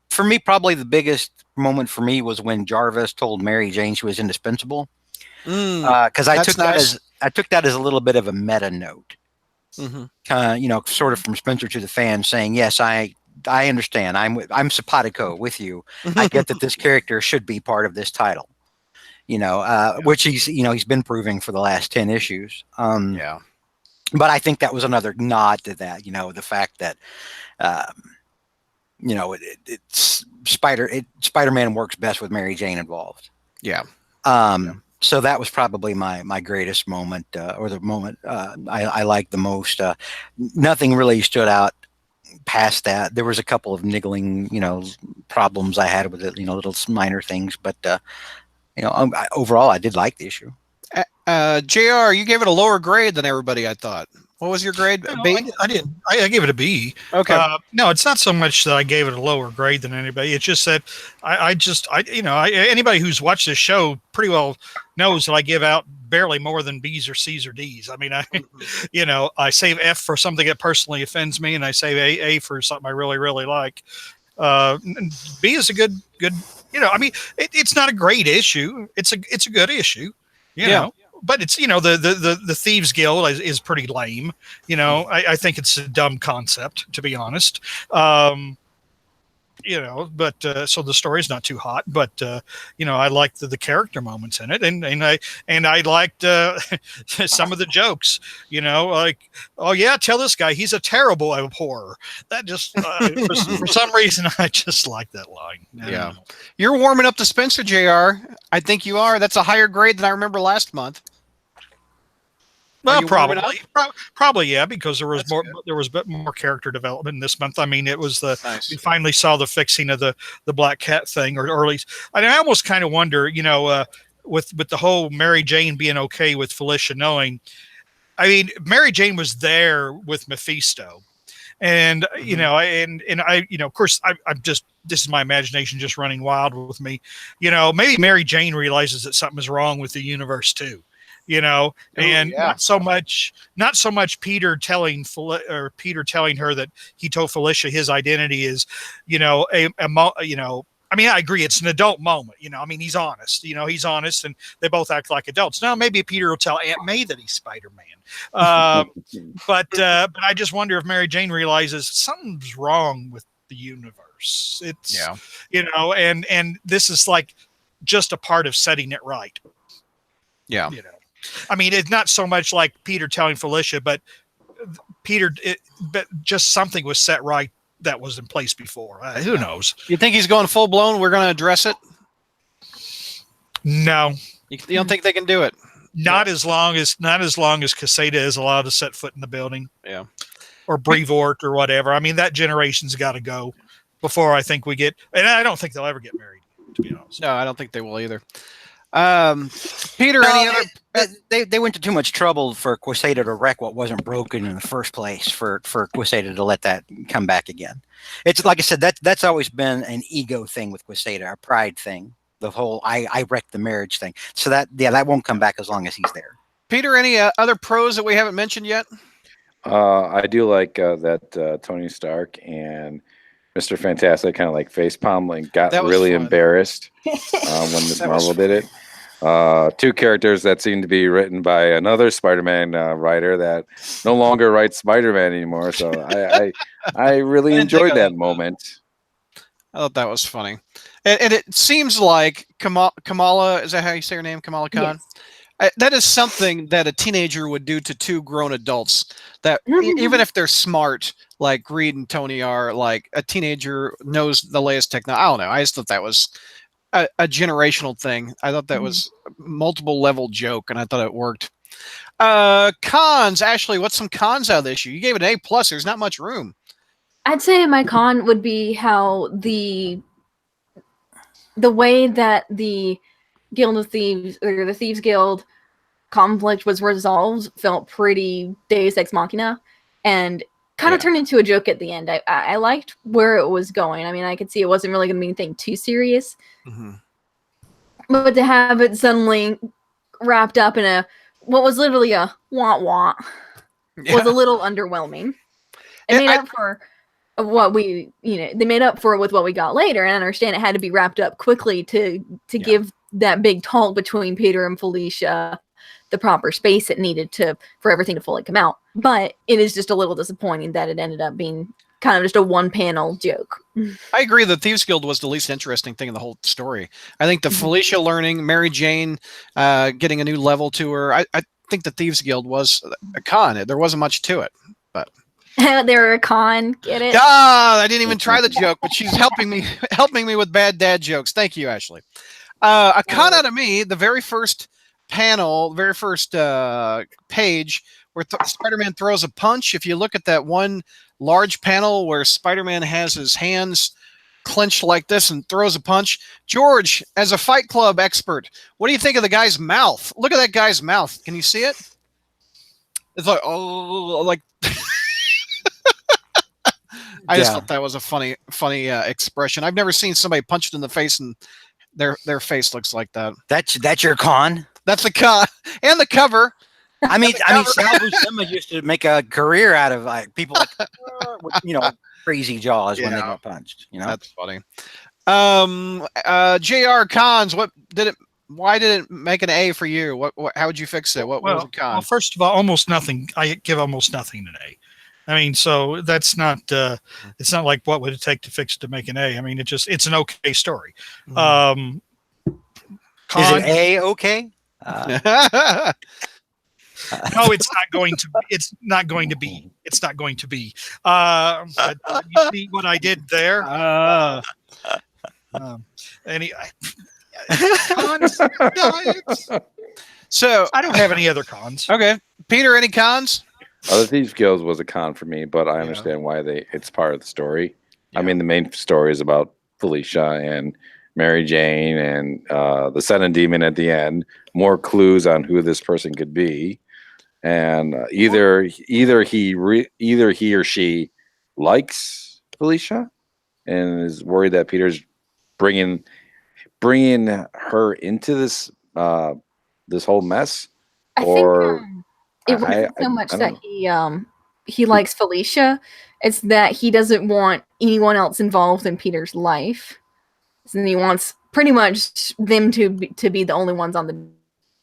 For me, probably the biggest moment for me was when Jarvis told Mary Jane she was indispensable. Because I took that as a little bit of a meta note. Sort of from Spencer to the fans saying, yes, I understand. I'm simpatico with you. I get that this character should be part of this title. Which he's been proving for the last 10 issues. But I think that was another nod to that. The fact that Spider-Man works best with Mary Jane involved. Yeah. So that was probably my greatest moment, or the moment I liked the most. Nothing really stood out past that. There was a couple of niggling, problems I had with it, little minor things, but overall, I did like the issue. JR, you gave it a lower grade than everybody, I thought. What was your grade? No, B? I did. I gave it a B. Okay. No, it's not so much that I gave it a lower grade than anybody. It's just that anybody who's watched this show pretty well knows that I give out barely more than B's or C's or D's. I mean, I save F for something that personally offends me, and I save A for something I really, really like. B is a good. I mean, it's not a great issue. It's a good issue. You know. But it's the Thieves Guild is pretty lame. I think it's a dumb concept, to be honest. But so the story's not too hot. But I liked the character moments in it, and I liked some of the jokes. Like, oh yeah, tell this guy he's a terrible abhorrer. That just for some reason I just like that line. Yeah, you're warming up to Spencer, JR. I think you are. That's a higher grade than I remember last month. Well, probably, yeah, because there was a bit more character development this month. I mean, it was we finally saw the fixing of the Black Cat thing, or at least I almost kind of wonder, with the whole Mary Jane being okay with Felicia knowing. I mean, Mary Jane was there with Mephisto, and I of course, I'm just this is my imagination just running wild with me. You know, maybe Mary Jane realizes that something is wrong with the universe too. You know, and not so much Peter telling her that he told Felicia his identity is, you know, you know. I mean, I agree. It's an adult moment. You know, I mean, he's honest. You know, he's honest, and they both act like adults. Now, maybe Peter will tell Aunt May that he's Spider-Man. But I just wonder if Mary Jane realizes something's wrong with the universe. It's, you know, and this is like just a part of setting it right. Yeah. You know, I mean, it's not so much like Peter telling Felicia, but but just something was set right that was in place before. Who knows? You think he's going full blown? We're going to address it? No. You don't think they can do it? Not as long as Quesada is allowed to set foot in the building. Yeah. Or Brevoort or whatever. I mean, that generation's got to go before I think we get, and I don't think they'll ever get married, to be honest. No, I don't think they will either. Peter, any other? They went to too much trouble for Quesada to wreck what wasn't broken in the first place for Quesada to let that come back again. It's like I said, that's always been an ego thing with Quesada, a pride thing. The whole I wrecked the marriage thing. So that won't come back as long as he's there. Peter, any other pros that we haven't mentioned yet? I do like that Tony Stark and Mr. Fantastic kind of like facepalm and got really embarrassed when Ms. Marvel did it. Two characters that seem to be written by another Spider-Man writer that no longer writes Spider-Man anymore. So I really enjoyed that moment. I thought that was funny. And it seems like Kamala, is that how you say her name? Kamala Khan? Yes. That is something that a teenager would do to two grown adults. That even if they're smart, like Reed and Tony are, like a teenager knows the latest technology. I don't know. I just thought that was a generational thing. I thought that was a multiple level joke, and I thought it worked. Cons, Ashley, what's some cons out of the issue? You gave it an A+. There's not much room. I'd say my con would be how the way that the Guild of Thieves or the Thieves Guild conflict was resolved felt pretty Deus Ex Machina and kind of turned into a joke at the end. I liked where it was going. I mean, I could see it wasn't really going to be anything too serious. But to have it suddenly wrapped up in what was literally a wah-wah was a little underwhelming. It made up for what we, they made up for it with what we got later. And I understand it had to be wrapped up quickly to give that big talk between Peter and Felicia the proper space it needed for everything to fully come out. But it is just a little disappointing that it ended up being kind of just a one-panel joke. I agree. The Thieves Guild was the least interesting thing in the whole story. I think the Felicia learning, Mary Jane getting a new level to her. I think the Thieves Guild was a con. There wasn't much to it, but they're a con. Get it? I didn't even try the joke, but she's helping me with bad dad jokes. Thank you, Ashley. A con out of me. The very first panel, very first page where Spider-Man throws a punch. If you look at that one large panel where Spider-Man has his hands clenched like this and throws a punch. George, as a Fight Club expert, what do you think of the guy's mouth? Look at that guy's mouth. Can you see it? It's like, like. I just thought that was a funny expression. I've never seen somebody punched in the face and their face looks like that. That's your con? That's the con and the cover. I mean, Sal Buscema used to make a career out of like people, with, crazy jaws when they got punched. That's funny. Jr. Cons. Why did it make an A for you? How would you fix it? What was a con? Well, first of all, almost nothing. I give almost nothing an A. I mean, so that's not. It's not like what would it take to fix it to make an A. I mean, it's an okay story. Is it A okay? No, it's not going to. It's not going to be. It's not going to be. But you see what I did there? Cons? So I don't have any other cons. Okay, Peter, any cons? The Thieves Guild was a con for me, but I understand why it's part of the story. I mean, the main story is about Felicia and Mary Jane and the Sun and Demon at the end. More clues on who this person could be, and either he or she likes Felicia, and is worried that Peter's bringing her into this this whole mess. I Or think it wasn't so much I that don't know. he likes Felicia; it's that he doesn't want anyone else involved in Peter's life, and he wants pretty much them to be the only ones on the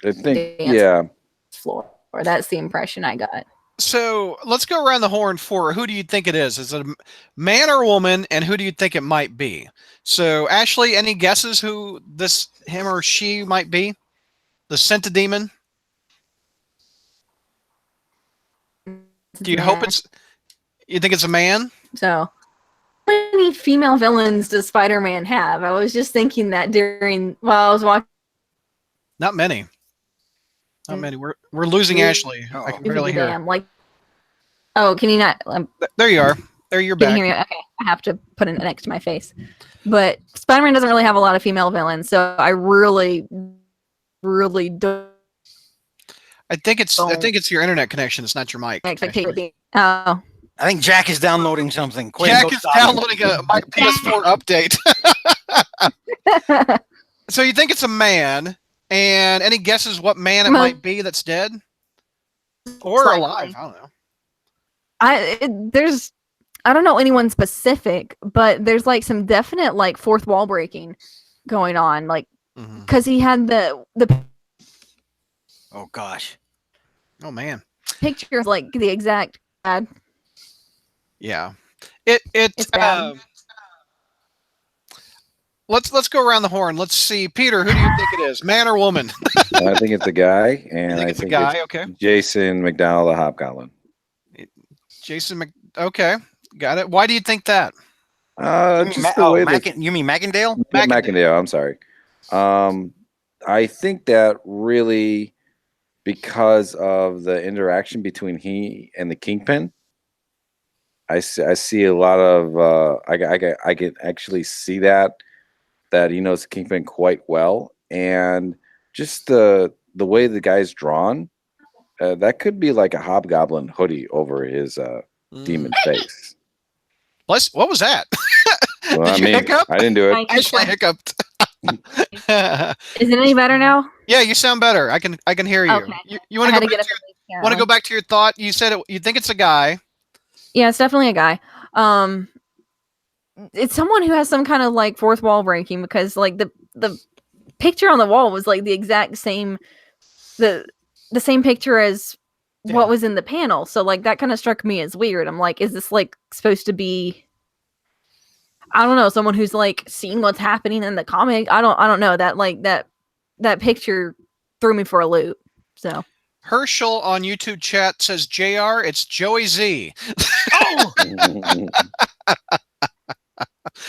I think, dance floor. Or that's the impression I got. So let's go around the horn for who do you think it is? Is it a man or a woman, and who do you think it might be? So Ashley, any guesses who him or she might be? The scented demon? Do you hope you think it's a man? So, how many female villains does Spider-Man have? I was just thinking that while I was watching. Not many. Not many. We're losing Ashley. I can barely hear. Oh, can you not? There you are. There you're Can back. you hear me? Okay, I have to put it next to my face. But Spider-Man doesn't really have a lot of female villains, so I really don't. I think it's your internet connection. It's not your mic. Oh. I think Jack is downloading something. Jack is downloading my PS4 update. So you think it's a man, and any guesses what man it might be that's dead? Or alive? I don't know. I don't know anyone specific, but there's like some definite like fourth wall breaking going on, like because he had the oh gosh, oh man, picture of like the exact ad. Yeah, it's bad. Let's go around the horn. Let's see, Peter. Who do you think it is, man or woman? I think it's a guy, and I think it's a guy. Okay, Jason McDonald, the Hobgoblin. Okay, got it. Why do you think that? Just the way you mean Macendale? Macendale. I'm sorry. I think that really because of the interaction between he and the Kingpin. I see a lot of I can actually see that he knows the Kingpin quite well, and just the way the guy's drawn, that could be like a Hobgoblin hoodie over his demon face. What was that? Well, I mean, I didn't do it. I actually hiccuped. Is it any better now? Yeah, you sound better. I can hear you. Okay. You want to go back to your thought? You said you think it's a guy. Yeah, it's definitely a guy. It's someone who has some kind of like fourth wall breaking, because like the picture on the wall was like the exact same, the same picture as what was in the panel. So like that kind of struck me as weird. I'm like, is this like supposed to be, I don't know, someone who's like seen what's happening in the comic? I don't know, that like that picture threw me for a loop. So Herschel on YouTube chat says, JR, it's Joey Z. Oh!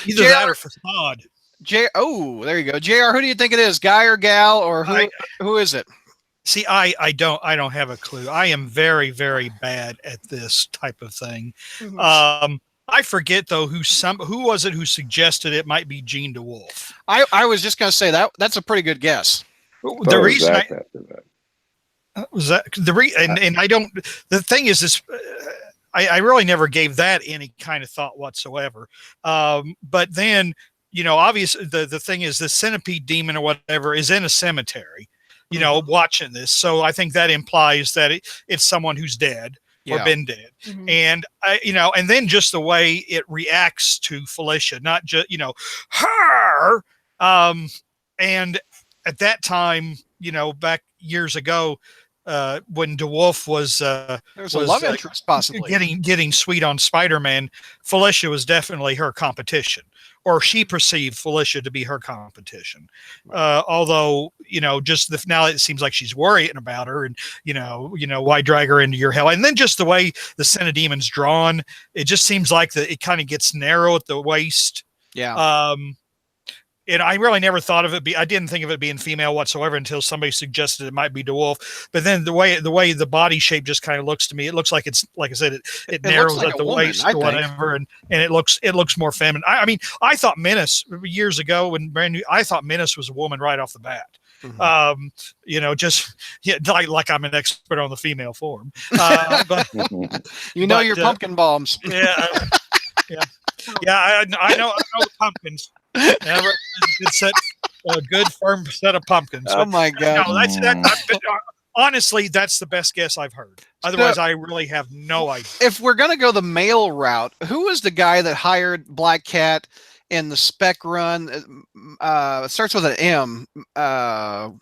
Either that or Facade. Oh, there you go. JR, who do you think it is? Guy or gal, or who is it? See, I don't have a clue. I am very, very bad at this type of thing. Mm-hmm. I forget though who was it who suggested it might be Gene DeWolf. I was just gonna say that's a pretty good guess. The reason I don't. The thing is this. I really never gave that any kind of thought whatsoever. But then, obviously the thing is the centipede demon or whatever is in a cemetery, watching this. So I think that implies that it's someone who's dead or been dead. Mm-hmm. And, and then just the way it reacts to Felicia, not just, her. And at that time, back years ago, when DeWolf was a love interest, possibly getting sweet on Spider-Man, Felicia was definitely her competition, or she perceived Felicia to be her competition. Although just now it seems like she's worrying about her, and why drag her into your hell? And then just the way the Cinedemon's drawn, it just seems like it kind of gets narrow at the waist. Yeah. And I really never thought of it. I didn't think of it being female whatsoever until somebody suggested it might be DeWolf. But then the way the body shape just kind of looks to me, it looks like it's, like I said, it narrows like at the waist or whatever, and it looks more feminine. I mean, I thought Menace years ago when brand new, I thought Menace was a woman right off the bat. Mm-hmm. Just like I'm an expert on the female form. But your pumpkin bombs. Yeah. Yeah. Yeah, I know. the pumpkins. Never a good firm set of pumpkins. Oh my God! No, honestly, that's the best guess I've heard. Otherwise, I really have no idea. If we're gonna go the male route, who was the guy that hired Black Cat in the spec run? It starts with an M. Oh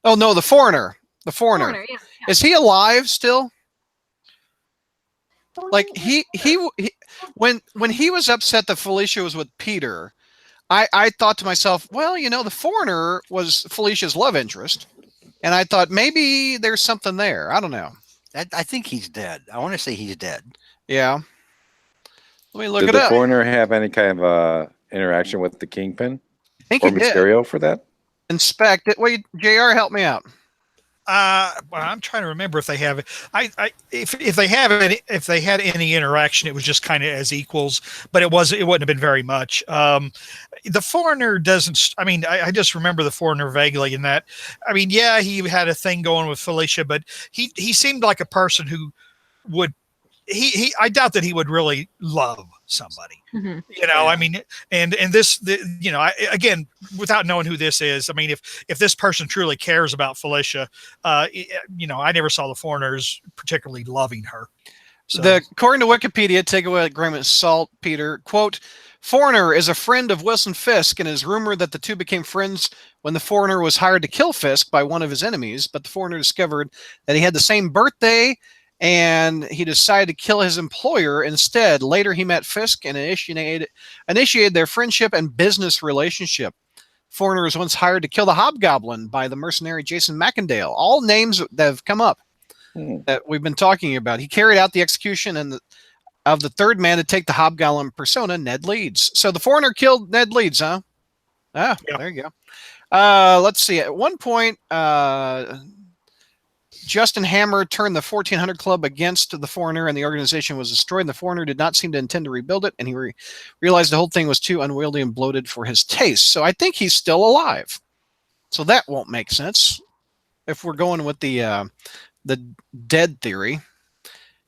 no, the Foreigner. The Foreigner. Yeah. Is he alive still? Like he when he was upset that Felicia was with Peter, I thought to myself, well, the Foreigner was Felicia's love interest, and I thought maybe there's something there. I don't know. I think he's dead. I want to say he's dead. Yeah. Let me look Did it the up. Foreigner have any kind of interaction with the Kingpin I think or he did. Mysterio for that? Inspect it. Wait, JR, help me out. Well, I'm trying to remember if they have. If they had any interaction, it was just kind of as equals, but it wouldn't have been very much. The Foreigner doesn't. I mean, I just remember the Foreigner vaguely in that. I mean, yeah, he had a thing going with Felicia, but he seemed like a person who would. I doubt that he would really love somebody. Mm-hmm. I mean, and this, again, without knowing who this is, I mean, if this person truly cares about Felicia, I never saw the Foreigners particularly loving her. So. According to Wikipedia, take away a grain of salt, Peter. Quote, Foreigner is a friend of Wilson Fisk, and it is rumored that the two became friends when the Foreigner was hired to kill Fisk by one of his enemies, but the Foreigner discovered that he had the same birthday, and he decided to kill his employer instead. Later, he met Fisk and initiated their friendship and business relationship. Foreigner was once hired to kill the Hobgoblin by the mercenary Jason Macendale. All names that have come up that we've been talking about. He carried out the execution of the third man to take the Hobgoblin persona, Ned Leeds. So the Foreigner killed Ned Leeds, huh? Ah, yeah. There you go. Let's see. At one point, Justin Hammer turned the 1400 Club against the Foreigner, and the organization was destroyed. And the Foreigner did not seem to intend to rebuild it, and he realized the whole thing was too unwieldy and bloated for his taste. So I think he's still alive. So that won't make sense if we're going with the dead theory.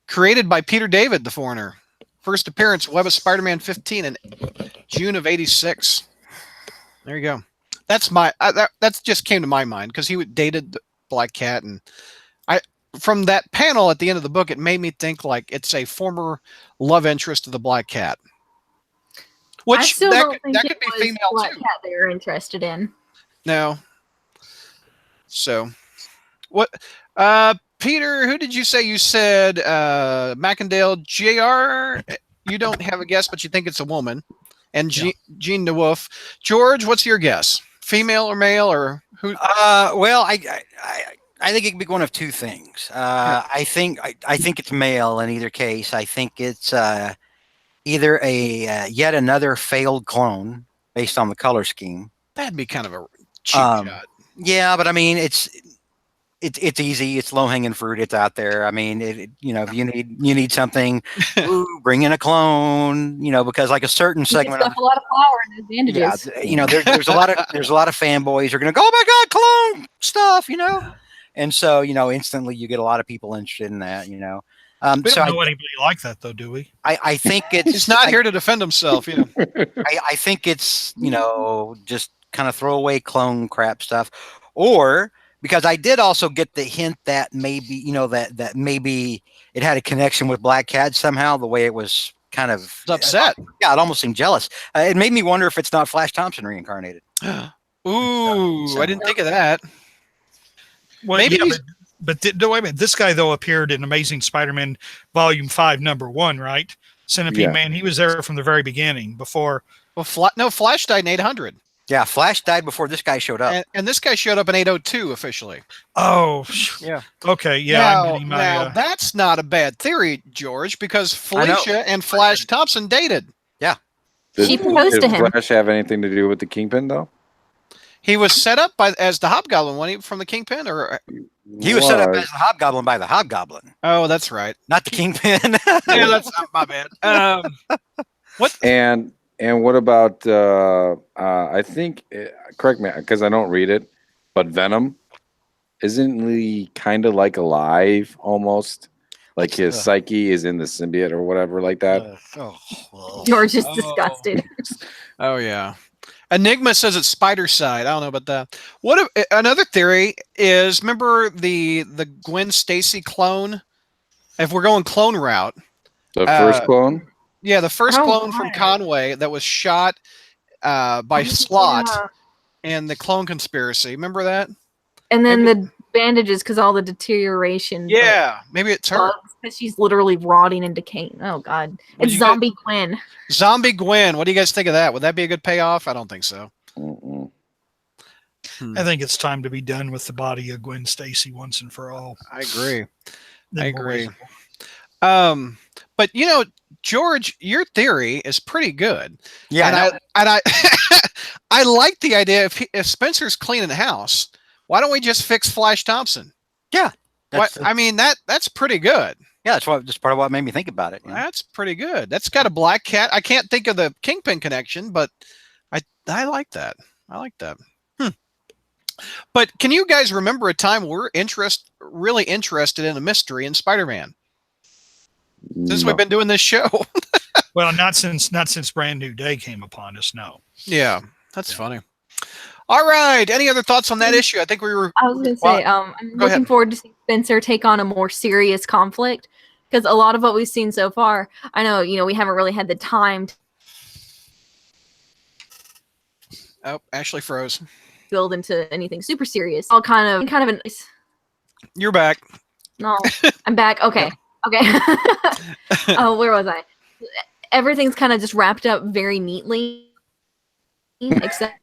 Created by Peter David, the Foreigner. First appearance, Web of Spider-Man 15 in June of '86. There you go. That's that just came to my mind because he dated Black Cat, and from that panel at the end of the book, it made me think like it's a former love interest of the Black Cat. Which I still don't think that it could be was female Black too. Cat they were interested in. No. So, what? Peter, who did you say? You said Macendale. JR, you don't have a guess, but you think it's a woman. And Jean DeWolf. George, what's your guess? Female or male or who? Well, I think it could be one of two things. I think it's male in either case. I think it's either a yet another failed clone based on the color scheme. That'd be kind of a cheap shot. Yeah, but I mean, it's easy. It's low hanging fruit. It's out there. I mean, if you need something, bring in a clone. Because like a certain segment, a lot of power and advantages. Yeah, there's a lot of fanboys who are going to go, oh my god, clone stuff. And so instantly you get a lot of people interested in that. We don't know anybody like that though, do we? I think it's he's not here to defend himself. I think it's just kind of throwaway clone crap stuff, or because I did also get the hint that maybe that maybe it had a connection with Black Cat somehow. The way it was kind of upset. Yeah, it almost seemed jealous. It made me wonder if it's not Flash Thompson reincarnated. Ooh, I didn't think of that. Well, maybe. Yeah, but wait a minute. This guy though appeared in Amazing Spider-Man Volume 5, #1, right? Centipede Man. He was there from the very beginning before. Well, Flash died in 800. Yeah, Flash died before this guy showed up. And this guy showed up in 802 officially. Oh, yeah. Okay, yeah. Now that's not a bad theory, George, because Felicia and Flash Thompson dated. Yeah. She proposed to him. Did Flash have anything to do with the Kingpin, though? He was set up as the Hobgoblin, wasn't he, from the Kingpin? Or he was set up as the Hobgoblin by the Hobgoblin. Oh, that's right. Not the Kingpin. Yeah, that's not my bad. What? And what about, I think, correct me, because I don't read it, but Venom, isn't he kind of like alive almost? like his psyche is in the symbiote or whatever like that. George is disgusted. Oh yeah. Enigma says it's spider side. I don't know about that. What if, another theory is, remember the Gwen Stacy clone? If we're going clone route, The first clone. yeah, the first Oh, clone from right. Conway that was shot by Slot Yeah. and the clone conspiracy. Remember that? And then Maybe- the bandages because all the deterioration. Yeah, maybe it's her. Because she's literally rotting and decaying. Oh God, Would it's you Zombie Gwen. Zombie Gwen. What do you guys think of that? Would that be a good payoff? I don't think so. Mm-mm. I think it's time to be done with the body of Gwen Stacy once and for all. I agree. Then I we'll agree. raise- But you know, George, your theory is pretty good. Yeah, and I I like the idea if Spencer's cleaning the house, why don't we just fix Flash Thompson? that's, I mean that's pretty good. yeah, that's part of what made me think about it. You know? That's pretty good. That's got a black cat. I can't think of the Kingpin connection, but I like that. I like that. But can you guys remember a time we're really interested in a mystery in Spider-Man? Since we've been doing this show. Well, not since Brand New Day came upon us. No. Yeah, that's funny. All right. Any other thoughts on that issue? I think we were. I was going to say, I'm Go looking ahead. forward to seeing Spencer take on a more serious conflict because a lot of what we've seen so far, I know, we haven't really had the time to Oh, Ashley froze. build into anything super serious. All kind of an. You're back. No, I'm back. Okay. Okay. Oh, where was I? Everything's kind of just wrapped up very neatly, except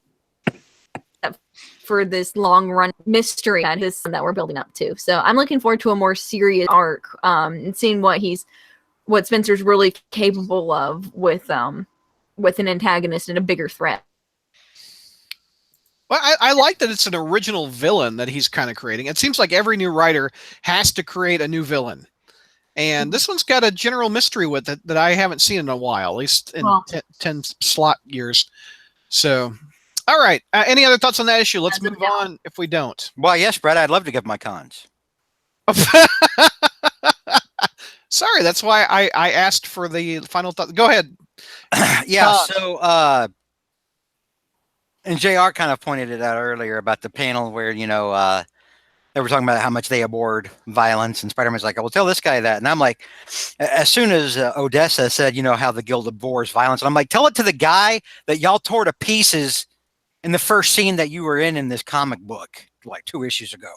for this long run mystery that we're building up to. So I'm looking forward to a more serious arc, and seeing what Spencer's really capable of with an antagonist and a bigger threat. Well, I like that it's an original villain that he's kind of creating. It seems like every new writer has to create a new villain. And this one's got a general mystery with it that I haven't seen in a while, at least in 10 slot years. So, all right. Any other thoughts on that issue? Let's move on if we don't. Well, yes, Brad, I'd love to give my cons. Sorry, that's why I asked for the final thought. Go ahead. Yeah, so and JR kind of pointed it out earlier about the panel where, they were talking about how much they abhorred violence, and Spider-Man's like, well, tell this guy that. And I'm like, as soon as Odessa said, how the guild abhors violence, and I'm like, tell it to the guy that y'all tore to pieces in the first scene that you were in this comic book, like 2 issues ago.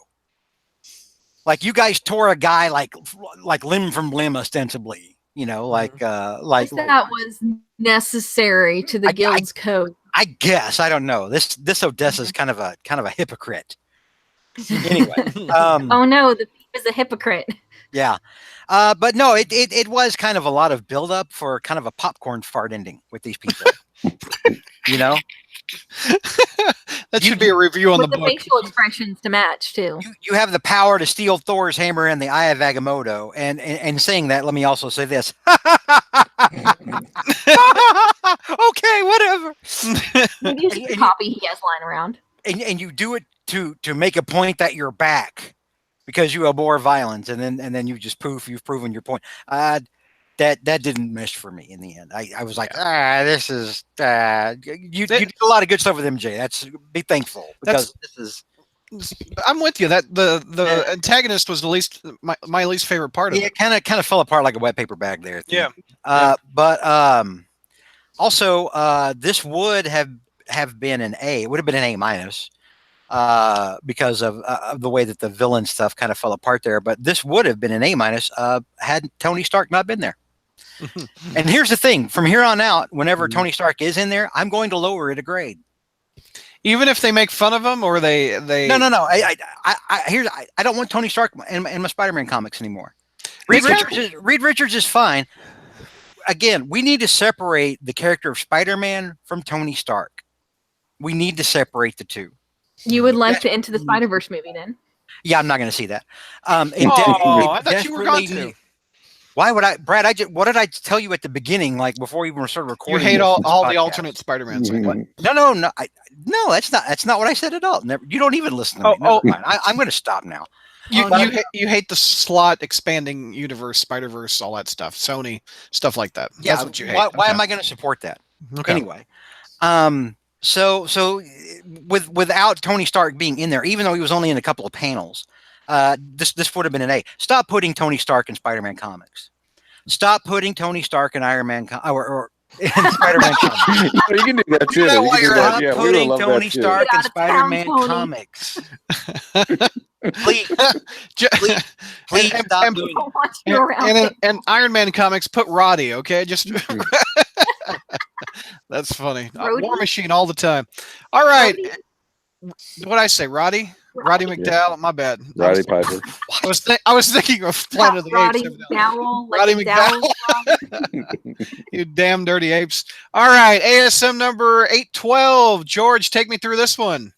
Like, you guys tore a guy like limb from limb, ostensibly, like That was necessary to the guild's code. I guess, I don't know. This Odessa's kind of a hypocrite. Anyway, Oh no, the thief is a hypocrite. yeah, but no, it was kind of a lot of buildup for kind of a popcorn fart ending with these people. That should be a review on With the the book. facial expressions to match too. You have the power to steal Thor's hammer and the Eye of Agamotto, and saying that, let me also say this. Okay, whatever. Maybe you should copy he has lying around. And you do it to make a point that you're back because you abhor violence, and then you just you've proven your point. That didn't mesh for me in the end. I was like, this is you did a lot of good stuff with MJ. Be thankful because this is. I'm with you. That the antagonist was the least my least favorite part of it. It kind of fell apart like a wet paper bag there. Yeah. But also this would have been an A. It would have been an A minus. Because of the way that the villain stuff kind of fell apart there, but this would have been an A minus had Tony Stark not been there. And here's the thing: from here on out, whenever Tony Stark is in there, I'm going to lower it a grade. Even if they make fun of him or they No. I don't want Tony Stark in my Spider-Man comics anymore. Reed Richards is fine. Again, we need to separate the character of Spider-Man from Tony Stark. We need to separate the two. You would like the Into the Spider-Verse movie then? Yeah, I'm not going to see that. I thought you were going to. Why would I, Brad? What did I tell you at the beginning, like before we even started recording? You hate all the alternate Spider-Mans. No. That's not what I said at all. Never. You don't even listen to me. I'm going to stop now. You hate the slot expanding universe, Spider-Verse, all that stuff, Sony stuff like that. Yeah, That's what you hate. why am I going to support that? Okay. Anyway, so without Tony Stark being in there, even though he was only in a couple of panels, this would have been an A. Stop putting Tony Stark in Spider-Man comics. Stop putting Tony Stark in Iron Man or in Spider-Man comics. You can do that too. Stop You can do that. Yeah, we would putting love Tony that too. Stark Get in out of town, Spider-Man Tony. comics. Please, please And- stop and- doing I it. don't want you around. And Iron Man comics, put Roddy, okay? Just that's funny. Rhodey? War Machine all the time. All right. What'd I say? Roddy? Roddy McDowell? My bad. Roddy Piper. I was thinking of Planet of the Roddy Apes. McDowell. Roddy Like McDowell. You damn dirty apes. All right. ASM number 812. George, take me through this one.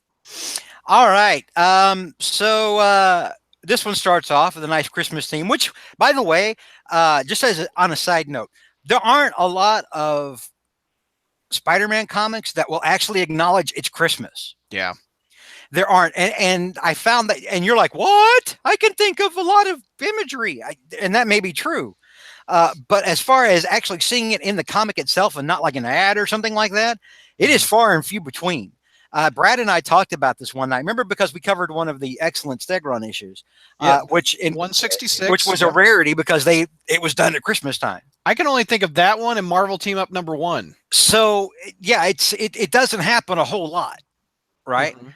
All right. So this one starts off with a nice Christmas theme, which, by the way, just on a side note, there aren't a lot of Spider-Man comics that will actually acknowledge it's Christmas. Yeah. There aren't. And I found that, and you're like, what? I can think of a lot of imagery. And that may be true. But as far as actually seeing it in the comic itself and not like an ad or something like that, it is far and few between. Brad and I talked about this one night. Remember, because we covered one of the excellent Stegron issues, Yeah. which in 166. which was a rarity because it was done at Christmas time. I can only think of that one and Marvel Team Up number 1. So yeah, it doesn't happen a whole lot, right? Mhm.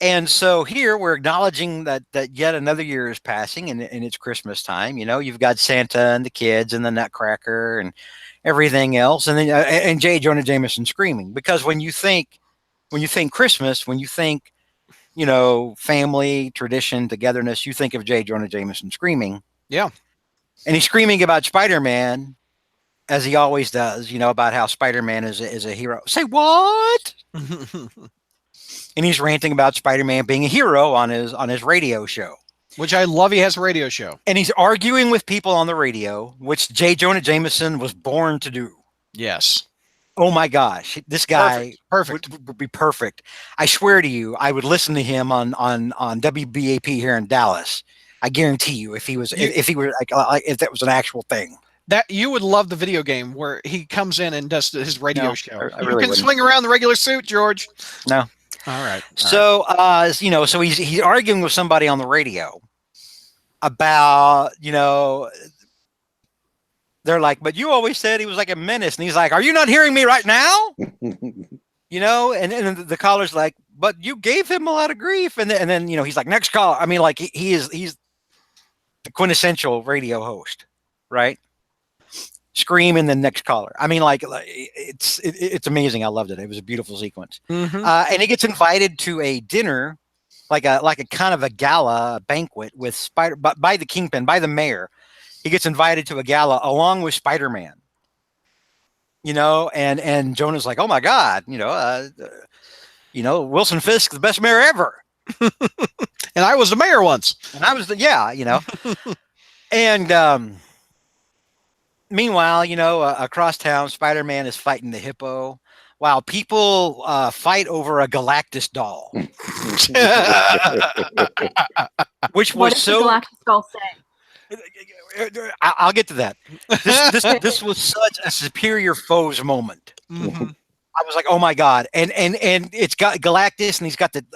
And so here we're acknowledging that yet another year is passing and it's Christmas time. You know, you've got Santa and the kids and the Nutcracker and everything else, and then and J. Jonah Jameson screaming, because when you think Christmas, when you think, you know, family, tradition, togetherness, you think of J. Jonah Jameson screaming. Yeah. And he's screaming about Spider-Man, as he always does, you know, about how Spider-Man is a hero. Say what? And he's ranting about Spider-Man being a hero on his radio show. Which I love. He has a radio show. And he's arguing with people on the radio, which J. Jonah Jameson was born to do. Yes. Oh my gosh, this guy Perfect. would be perfect. I swear to you, I would listen to him on WBAP here in Dallas. I guarantee you, if he was if that was an actual thing. That you would love the video game where he comes in and does his radio No, show. I You really can wouldn't. swing around the regular suit, George. No. All right. So, you know, so he's arguing with somebody on the radio about, you know, they're like, but you always said he was like a menace. And he's like, are you not hearing me right now? You know, and the caller's like, but you gave him a lot of grief. And then, you know, he's like, next caller. I mean, like he's the quintessential radio host, right? Scream and then next caller. I mean, like it's amazing. I loved it. It was a beautiful sequence. Mhm. And he gets invited to a dinner, like a kind of a gala banquet with by the Kingpin, by the mayor. He gets invited to a gala along with Spider-Man. You know, and Jonah's like, oh my God, you know, Wilson Fisk, the best mayor ever. And I was the mayor once. And I was you know. And meanwhile, you know, across town, Spider-Man is fighting the hippo while people fight over a Galactus doll, which What was does so. the Galactus doll say? I'll get to that. This was such a superior foes moment. Mhm. I was like, oh my God. And it's got Galactus, and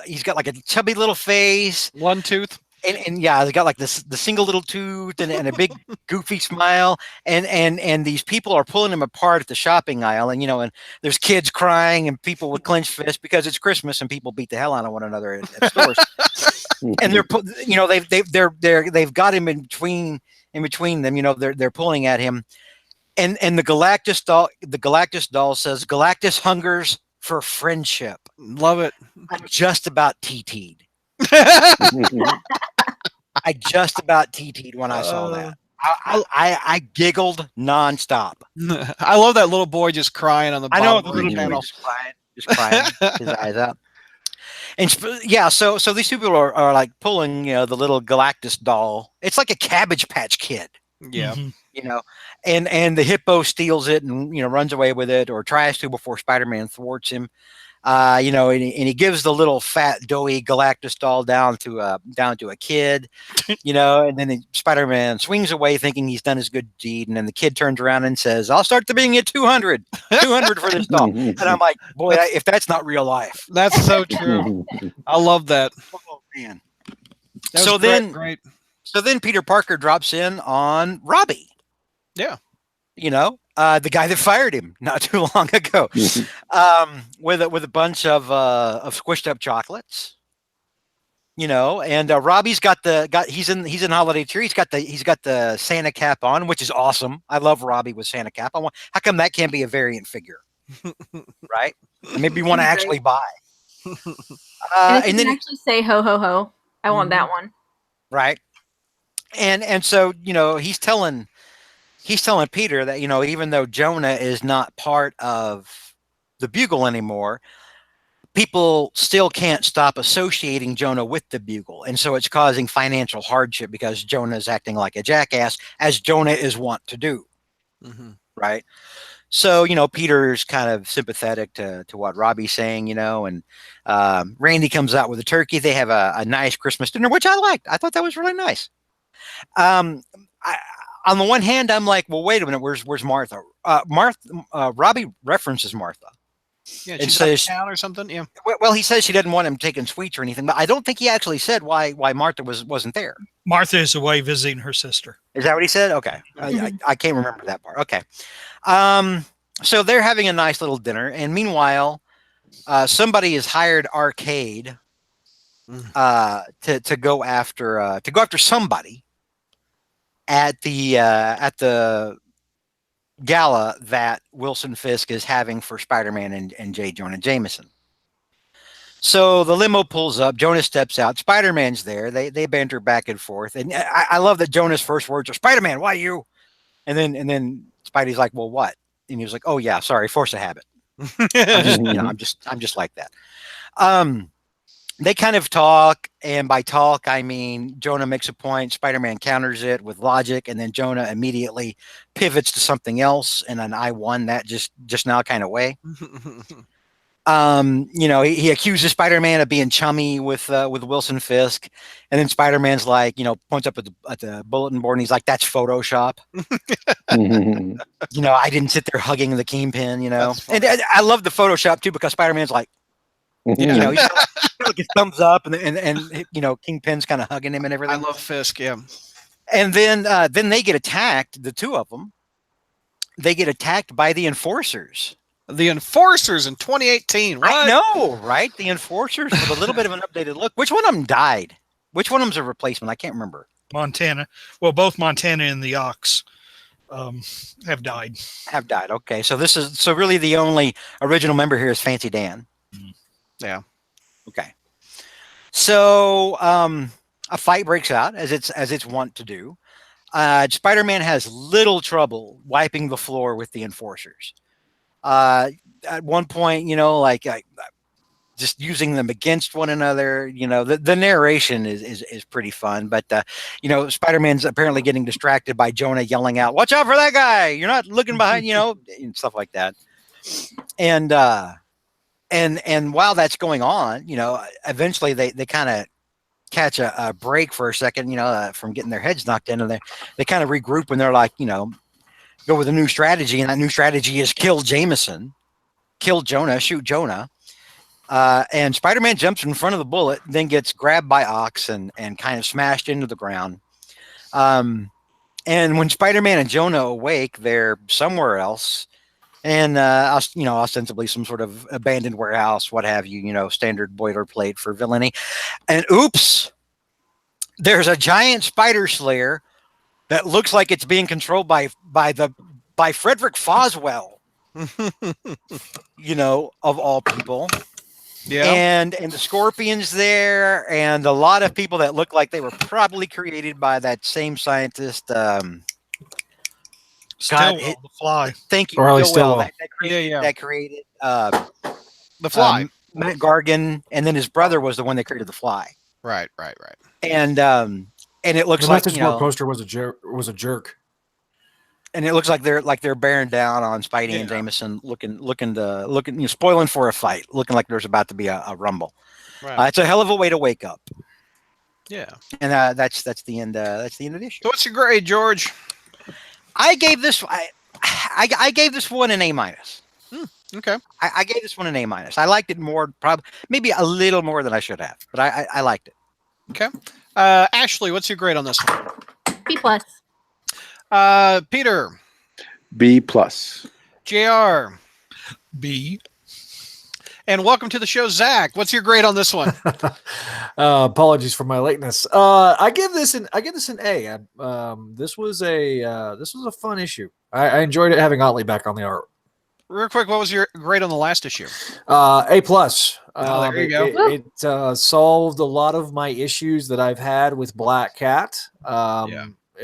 he's got like a chubby little face. One tooth. And yeah, he's got like the single little tooth and a big goofy smile. And these people are pulling him apart at the shopping aisle. And, you know, and there's kids crying and people with clenched fists because it's Christmas and people beat the hell out of one another at stores. And they're, you know, they've got him in between them, you know, they're pulling at him. And the Galactus doll says, Galactus hungers for friendship. Love it. I just about TT'd. I just about TT'd when I saw that. I giggled nonstop. I love that little boy just crying on the I know bottom the of little panel. boy just crying his eyes out. And yeah, so these people are like pulling, you know, the little Galactus doll. It's like a Cabbage Patch Kid. Yeah. You know, and the hippo steals it and, you know, runs away with it or tries to before Spider-Man thwarts him. And he gives the little fat doughy Galactus doll down to a kid, and then Spider-Man swings away thinking he's done his good deed, and then the kid turns around and says, "I'll start the bidding at 200 for this doll." And I'm like, boy, if that's not real life. That's so true. I love that. Oh man. So great. So then Peter Parker drops in on Robbie. Yeah. The guy that fired him not too long ago, with a bunch of squished up chocolates, and Robbie's he's in holiday cheer. He's got the Santa cap on, which is awesome. I love Robbie with Santa cap. How come that can't be a variant figure, right? Maybe you want to actually buy. And then actually say ho ho ho. I want that one. Right. And so he's telling Peter that, even though Jonah is not part of the Bugle anymore, people still can't stop associating Jonah with the Bugle. And so it's causing financial hardship because Jonah is acting like a jackass, as Jonah is wont to do. Mm-hmm. Right. So, Peter's kind of sympathetic to what Robbie's saying, and Randy comes out with a turkey. They have a nice Christmas dinner, which I liked. I thought that was really nice. On the one hand, I'm like, well, wait a minute, where's Martha? Robbie references Martha. Yeah, she's out of town or something. Yeah. Well, he says she didn't want him taking sweets or anything, but I don't think he actually said why Martha wasn't there. Martha is away visiting her sister. Is that what he said? Okay, I can't remember that part. Okay, so they're having a nice little dinner, and meanwhile, somebody has hired Arcade to go after somebody at the gala that Wilson Fisk is having for Spider-Man and J. Jonah Jameson. So the limo pulls up, Jonah steps out, Spider-Man's there, they banter back and forth, and I love that Jonah's first words are, "Spider-Man, why you?" And then Spidey's like, "Well, what?" And he was like, "Oh yeah, sorry, force of habit." I'm just like that. They kind of talk, and by talk, I mean Jonah makes a point, Spider-Man counters it with logic, and then Jonah immediately pivots to something else in an I won that just now kind of way. He accuses Spider-Man of being chummy with Wilson Fisk, and then Spider-Man's like, points up at the bulletin board, and he's like, "That's Photoshop." I didn't sit there hugging the Kingpin, and I love the Photoshop too, because Spider-Man's like, he's like his thumbs up, and Kingpin's kind of hugging him and everything. I love Fisk, yeah. And then they get attacked, the two of them. They get attacked by the Enforcers. The Enforcers in 2018. What? I know, right? The Enforcers with a little bit of an updated look. Which one of them died? Which one of them's a replacement? I can't remember. Montana. Well, both Montana and the Ox have died. Have died. Okay, so really the only original member here is Fancy Dan. Yeah. Okay. So a fight breaks out as it's wont to do. Spider-Man has little trouble wiping the floor with the Enforcers. At one point, just using them against one another. The narration is pretty fun, but Spider-Man's apparently getting distracted by Jonah yelling out, "Watch out for that guy! You're not looking behind," and stuff like that. And while that's going on, eventually they kind of catch a break for a second, from getting their heads knocked in, and they kind of regroup, and they're like, go with a new strategy, and that new strategy is kill Jonah, shoot Jonah. And Spider-Man jumps in front of the bullet, then gets grabbed by Ox and kind of smashed into the ground. And when Spider-Man and Jonah awake, they're somewhere else. And, ostensibly some sort of abandoned warehouse, what have you, standard boilerplate for villainy. And oops, there's a giant spider slayer that looks like it's being controlled by Frederick Foswell, of all people. Yeah. And the Scorpion's there, and a lot of people that look like they were probably created by that same scientist. The Fly. Thank you. Riley Stillwell, Stillwell. That created The Fly. Matt Gargan, and then his brother was the one that created the Fly. Right. And it looks The like message board poster was a jerk. and it looks like they're bearing down on Spidey and Jameson, looking, spoiling for a fight, looking like there's about to be a rumble. Right. It's a hell of a way to wake up. Yeah. And that's the end. That's the end of the issue. So what's your grade, George? I gave this one an A-. Okay. I gave this one an A-. I liked it more, probably maybe a little more than I should have, but I liked it. Okay. Ashley, what's your grade on this one? B+. Peter. B+. JR. B. And welcome to the show, Zach. What's your grade on this one? Apologies for my lateness. I give this an A. This was a fun issue. I enjoyed it having Otley back on the art. Real quick, what was your grade on the last issue? A+. There you go. It solved a lot of my issues that I've had with Black Cat.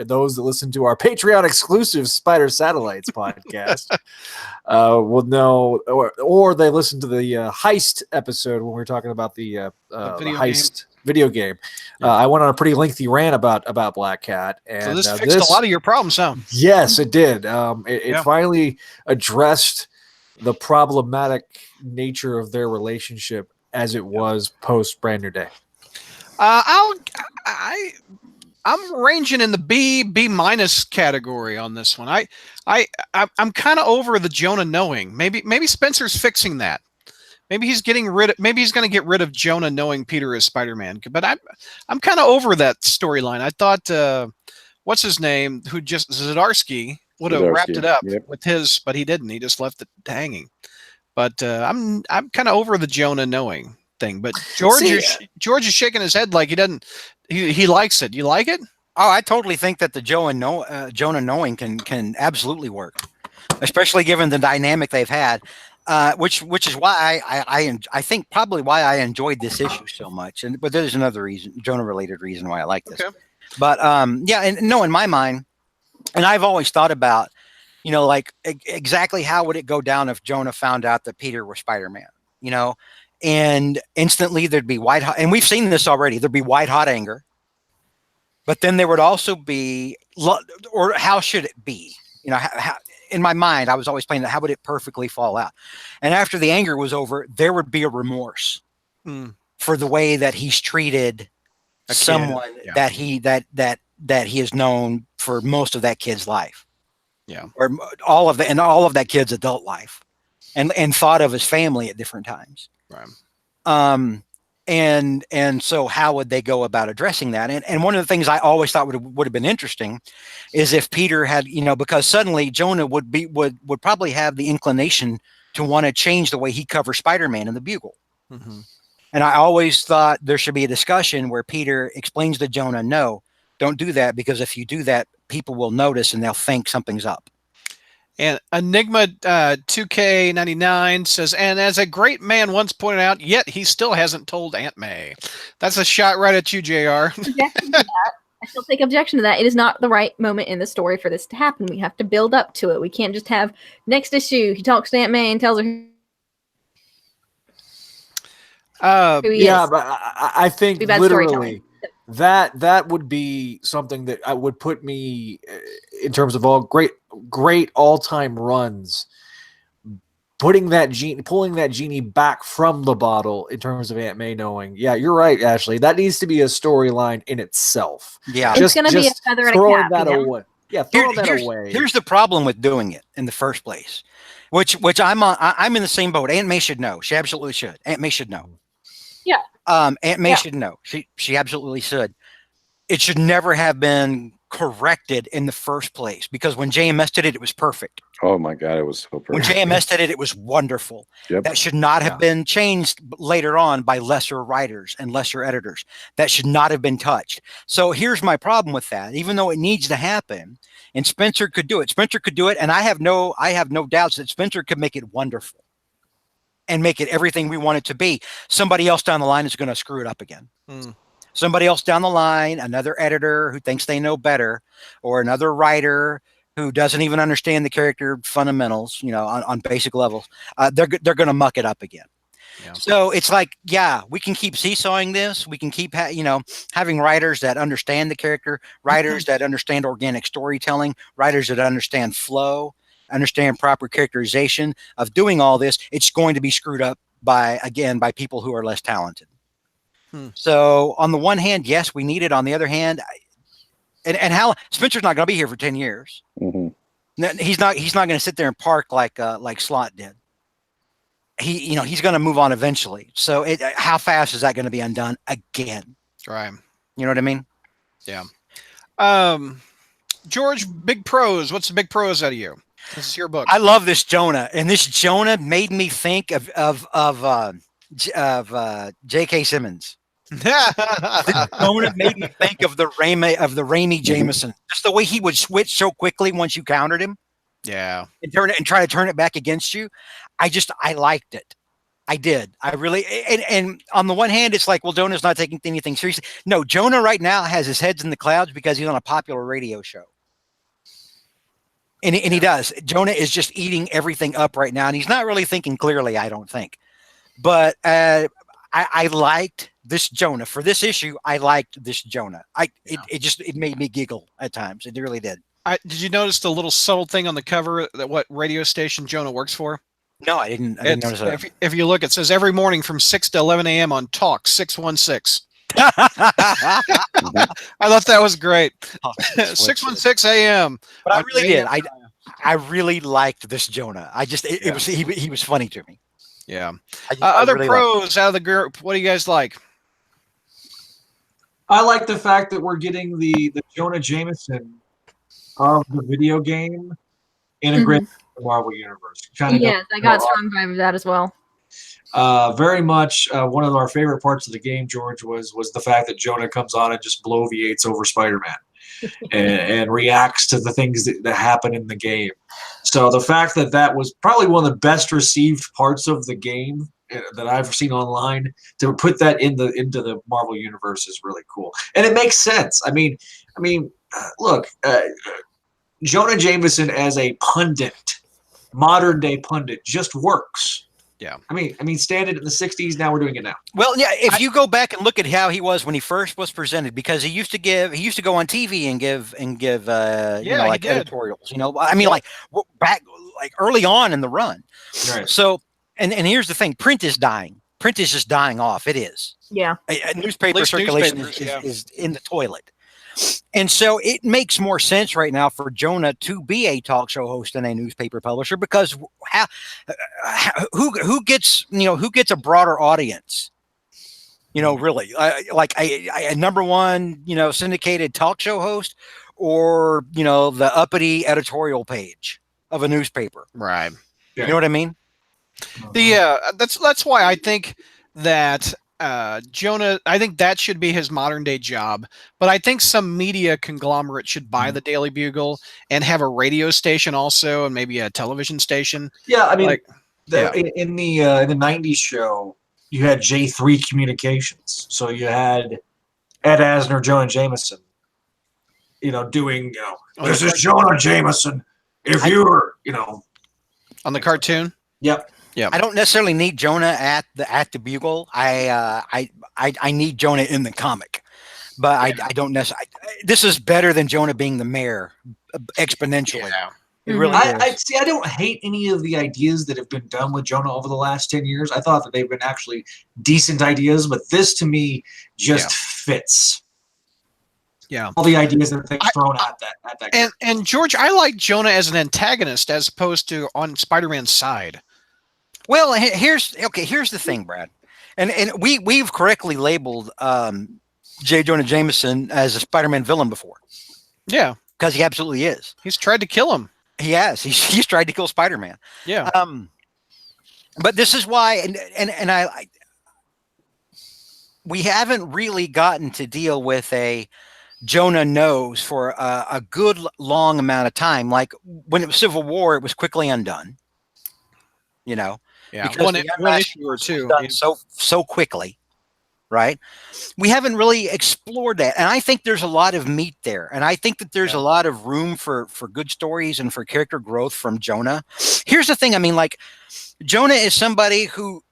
Those that listen to our Patreon exclusive Spider Satellites podcast will know, or they listen to the heist episode when we were talking about the heist video game. I went on a pretty lengthy rant about Black Cat, and so this fixed a lot of your problems, huh? Yes, it did. It finally addressed the problematic nature of their relationship as it was post Brand New Day. I'm ranging in the B- category on this one. I'm kind of over the Jonah knowing. Maybe Spencer's fixing that. Maybe he's going to get rid of Jonah knowing Peter is Spider-Man. But I'm kind of over that storyline. I thought what's his name, who just Zdarsky would have wrapped it up with his, but he didn't. He just left it hanging. But I'm kind of over the Jonah knowing thing. But George is shaking his head like he doesn't. He likes it. You like it? Oh, I totally think that the Jonah knowing can absolutely work, especially given the dynamic they've had, which is why I think probably why I enjoyed this issue so much. But there's another reason, Jonah related reason why I like this. Okay. But and no, in my mind, and I've always thought about, like exactly how would it go down if Jonah found out that Peter was Spider-Man, and instantly there'd be white hot, and we've seen this already. There'd be white hot anger, but then there would also be, or how should it be? How, in my mind, I was always playing that. How would it perfectly fall out? And after the anger was over, there would be a remorse for the way that he's treated someone that he has known for most of that kid's life, or all of that kid's adult life, and thought of his family at different times. Right. And so how would they go about addressing that? And one of the things I always thought would have been interesting is if Peter had, because suddenly Jonah would probably have the inclination to want to change the way he covers Spider-Man in the Bugle. Mm-hmm. And I always thought there should be a discussion where Peter explains to Jonah, no, don't do that, because if you do that, people will notice and they'll think something's up. And Enigma 2K99 says, and as a great man once pointed out, yet he still hasn't told Aunt May. That's a shot right at you, JR. I still take objection to that. It is not the right moment in the story for this to happen. We have to build up to it. We can't just have next issue. He talks to Aunt May and tells her who he is. But I think literally that would be something that would put me in terms of all great all-time runs, pulling that genie back from the bottle in terms of Aunt May knowing. Yeah, you're right, Ashley. That needs to be a storyline in itself. Yeah, it's going to be a feather in a cap. Away. Yeah, throw that away. Here's the problem with doing it in the first place, which I'm in the same boat. Aunt May should know. She absolutely should. Aunt May should know. Yeah. Aunt May should know. She absolutely should. It should never have been corrected in the first place, because when JMS did it, it was perfect. Oh my God, it was so perfect. When JMS did it, it was wonderful. Yep. That should not have been changed later on by lesser writers and lesser editors. That should not have been touched. So here's my problem with that. Even though it needs to happen, and Spencer could do it. Spencer could do it, and I have no doubts that Spencer could make it wonderful and make it everything we want it to be. Somebody else down the line is going to screw it up again. Somebody else down the line, another editor who thinks they know better, or another writer who doesn't even understand the character fundamentals, on basic levels, they're going to muck it up again. Yeah. So it's like, yeah, we can keep seesawing this. We can keep, having writers that understand the character, writers that understand organic storytelling, writers that understand flow, understand proper characterization of doing all this. It's going to be screwed up by people who are less talented. So on the one hand, yes, we need it. On the other hand, and Hal Spencer's not going to be here for 10 years. He's not going to sit there and park like Slot did. He's going to move on eventually. So how fast is that going to be undone again? Right. You know what I mean? Yeah. George, big pros. What's the big pros out of you? This is your book. I love this Jonah, and this Jonah made me think of J.K. Simmons. Jonah made me think of the Raimi Jameson. Just the way he would switch so quickly once you countered him. Yeah. And try to turn it back against you. I liked it. I did. I really, and on the one hand, it's like, well, Jonah's not taking anything seriously. No, Jonah right now has his head's in the clouds because he's on a popular radio show. And he does. Jonah is just eating everything up right now. And he's not really thinking clearly, I don't think. But I liked this Jonah. For this issue, I liked this Jonah. It made me giggle at times. It really did. Did you notice the little subtle thing on the cover that what radio station Jonah works for? No, I didn't notice that. If you look, it says every morning from 6 to 11 a.m. on Talk 616. I thought that was great. 616 a.m. But I really did. I really liked this Jonah. He was funny to me. Yeah. Other really pros out of the group. What do you guys like? I like the fact that we're getting the Jonah Jameson of the video game integrated in the Marvel Universe. Yes, I got a strong vibe of that as well. Very much one of our favorite parts of the game, George, was the fact that Jonah comes on and just bloviates over Spider-Man and reacts to the things that happen in the game. So the fact that was probably one of the best received parts of the game that I've seen online, to put that into the Marvel Universe is really cool. And it makes sense. I mean, look, Jonah Jameson as a pundit, modern day pundit, just works. Yeah. I mean, standard in the 60s, now we're doing it now. Well, yeah, if you go back and look at how he was when he first was presented, because he used to go on TV and give editorials, back early on in the run. Right. So, and here's the thing, print is dying. Print is just dying off. It is. Yeah. A newspaper circulation is in the toilet. And so it makes more sense right now for Jonah to be a talk show host and a newspaper publisher, because who gets a broader audience? Really, like a number one, syndicated talk show host, or the uppity editorial page of a newspaper. Right. You know what I mean? That's why I think that Jonah, I think that should be his modern day job, but I think some media conglomerate should buy the Daily Bugle and have a radio station also, and maybe a television station. Yeah, I mean, in the 90s show, you had J3 Communications, so you had Ed Asner, Jonah Jameson, doing, this is Jonah Jameson. If you're, on the cartoon. Yep. Yeah, I don't necessarily need Jonah at the Bugle. I need Jonah in the comic, but I don't necessarily. This is better than Jonah being the mayor exponentially. Yeah. It really is. I don't hate any of the ideas that have been done with Jonah over the last 10 years. I thought that they've been actually decent ideas, but this to me just fits. Yeah, all the ideas that they've thrown at that. And George, I like Jonah as an antagonist as opposed to on Spider-Man's side. Well, here's the thing, Brad, and we've correctly labeled J. Jonah Jameson as a Spider-Man villain before. Yeah, because he absolutely is. He's tried to kill him. He has. He's tried to kill Spider-Man. Yeah. But this is why, and I we haven't really gotten to deal with a Jonah knows for a good long amount of time. Like when it was Civil War, it was quickly undone. Yeah, because one issue or two, so quickly, right? We haven't really explored that, and I think there's a lot of meat there, and I think that there's a lot of room for good stories and for character growth from Jonah. Here's the thing: I mean, like Jonah is somebody who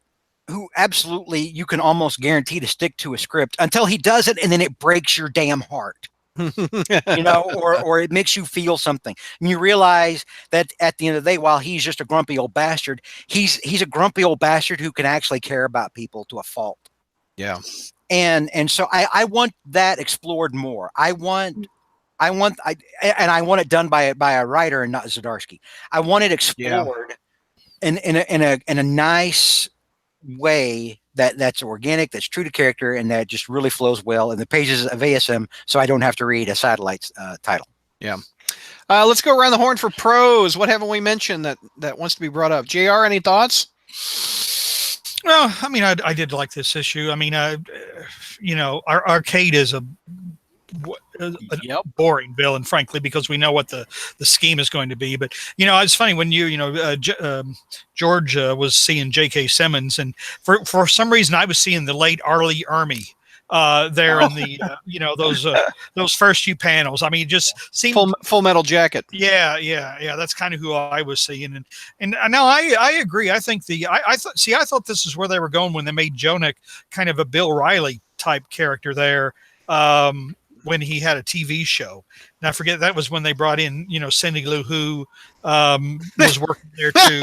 who absolutely you can almost guarantee to stick to a script until he does it, and then it breaks your damn heart. You know, or it makes you feel something. And you realize that at the end of the day, while he's just a grumpy old bastard, he's a grumpy old bastard who can actually care about people to a fault. Yeah. And so I want that explored more. I want it done by a writer and not Zdarsky. I want it explored in a nice way that's organic, that's true to character, and that just really flows well in the pages of ASM, so I don't have to read a Satellite's title. Yeah. Let's go around the horn for pros. What haven't we mentioned that wants to be brought up? JR, any thoughts? Well, I mean, I did like this issue. I mean, you know, our Arcade is a boring villain, frankly, because we know what the scheme is going to be. But you know, it's funny when George was seeing J.K. Simmons, and for some reason I was seeing the late Arlie Army there in the those first few panels. I mean, it just seemed Full Metal Jacket. Yeah. That's kind of who I was seeing, and now I agree. I think I thought this is where they were going when they made Jonah kind of a Bill Riley type character there. When he had a TV show, and I forget that was when they brought in, Cindy Lou Who was working there too.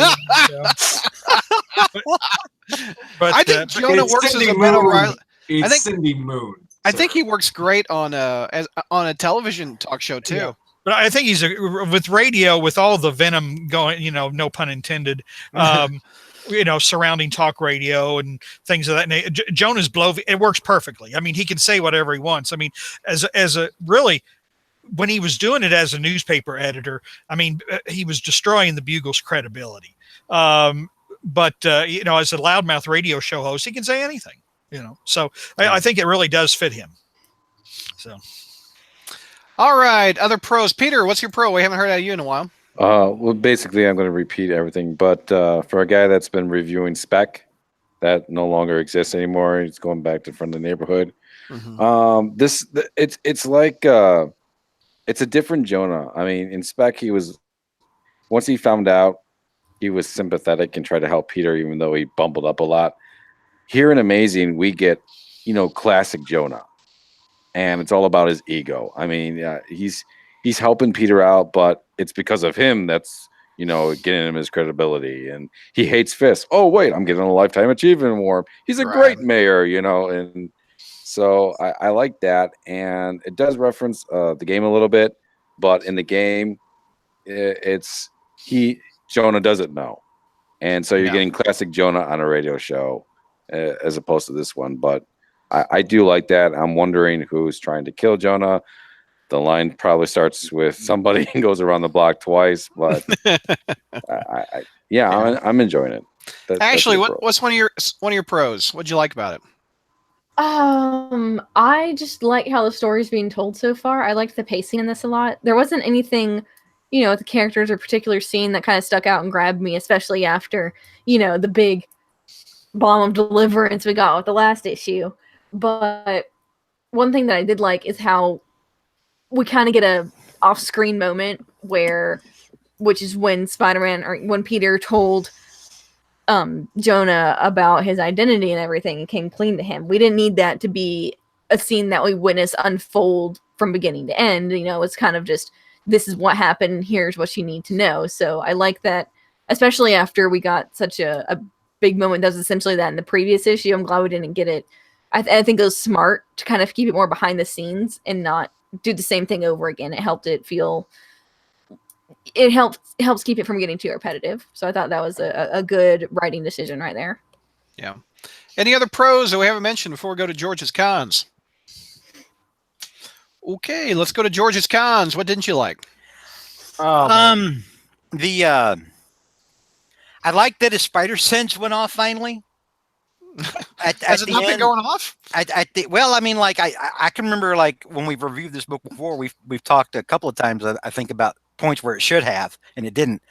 But I think Jonah works Cindy as a Bill Moon. Riley. It's I think Cindy Moon. I think he works great on a television talk show too. Yeah. But I think he's with radio, with all the venom going, no pun intended. Surrounding talk radio and things of that nature. Jonah's it works perfectly. I mean, he can say whatever he wants. I mean, as a really, when he was doing it as a newspaper editor, I mean, he was destroying the Bugle's credibility. But as a loudmouth radio show host, he can say anything, so I think it really does fit him. So. All right. Other pros. Peter, what's your pro? We haven't heard out of you in a while. Well, basically, I'm going to repeat everything, but for a guy that's been reviewing Spec, that no longer exists anymore. He's going back to Friendly Neighborhood. Mm-hmm. It's like it's a different Jonah. I mean, in Spec, once he found out, he was sympathetic and tried to help Peter, even though he bumbled up a lot. Here in Amazing, we get classic Jonah, and it's all about his ego. I mean, he's helping Peter out, but it's because of him that's, getting him his credibility. And he hates Fisk. Oh, wait, I'm getting a Lifetime Achievement Award. He's a great mayor, and so I like that. And it does reference the game a little bit, but in the game, Jonah doesn't know. And so you're getting classic Jonah on a radio show as opposed to this one. But I do like that. I'm wondering who's trying to kill Jonah. The line probably starts with somebody and goes around the block twice, but I'm enjoying it. Actually, what's one of your pros? What'd you like about it? I just like how the story's being told so far. I liked the pacing in this a lot. There wasn't anything, with the characters or particular scene that kind of stuck out and grabbed me, especially after, the big bomb of deliverance we got with the last issue. But one thing that I did like is how we kind of get a off-screen moment which is when Spider-Man or when Peter told Jonah about his identity and everything and came clean to him. We didn't need that to be a scene that we witness unfold from beginning to end. It's kind of just, this is what happened. Here's what you need to know. So I like that, especially after we got such a big moment. That was essentially that in the previous issue. I'm glad we didn't get it. I think it was smart to kind of keep it more behind the scenes and not do the same thing over again. It helps keep it from getting too repetitive. So I thought that was a good writing decision right there. Yeah. Any other pros that we haven't mentioned before we go to George's cons? Okay, let's go to George's cons. What didn't you like? I like that his spider sense went off finally. Has it not been going off? I can remember, like, when we've reviewed this book before, we've talked a couple of times, I think, about points where it should have and it didn't.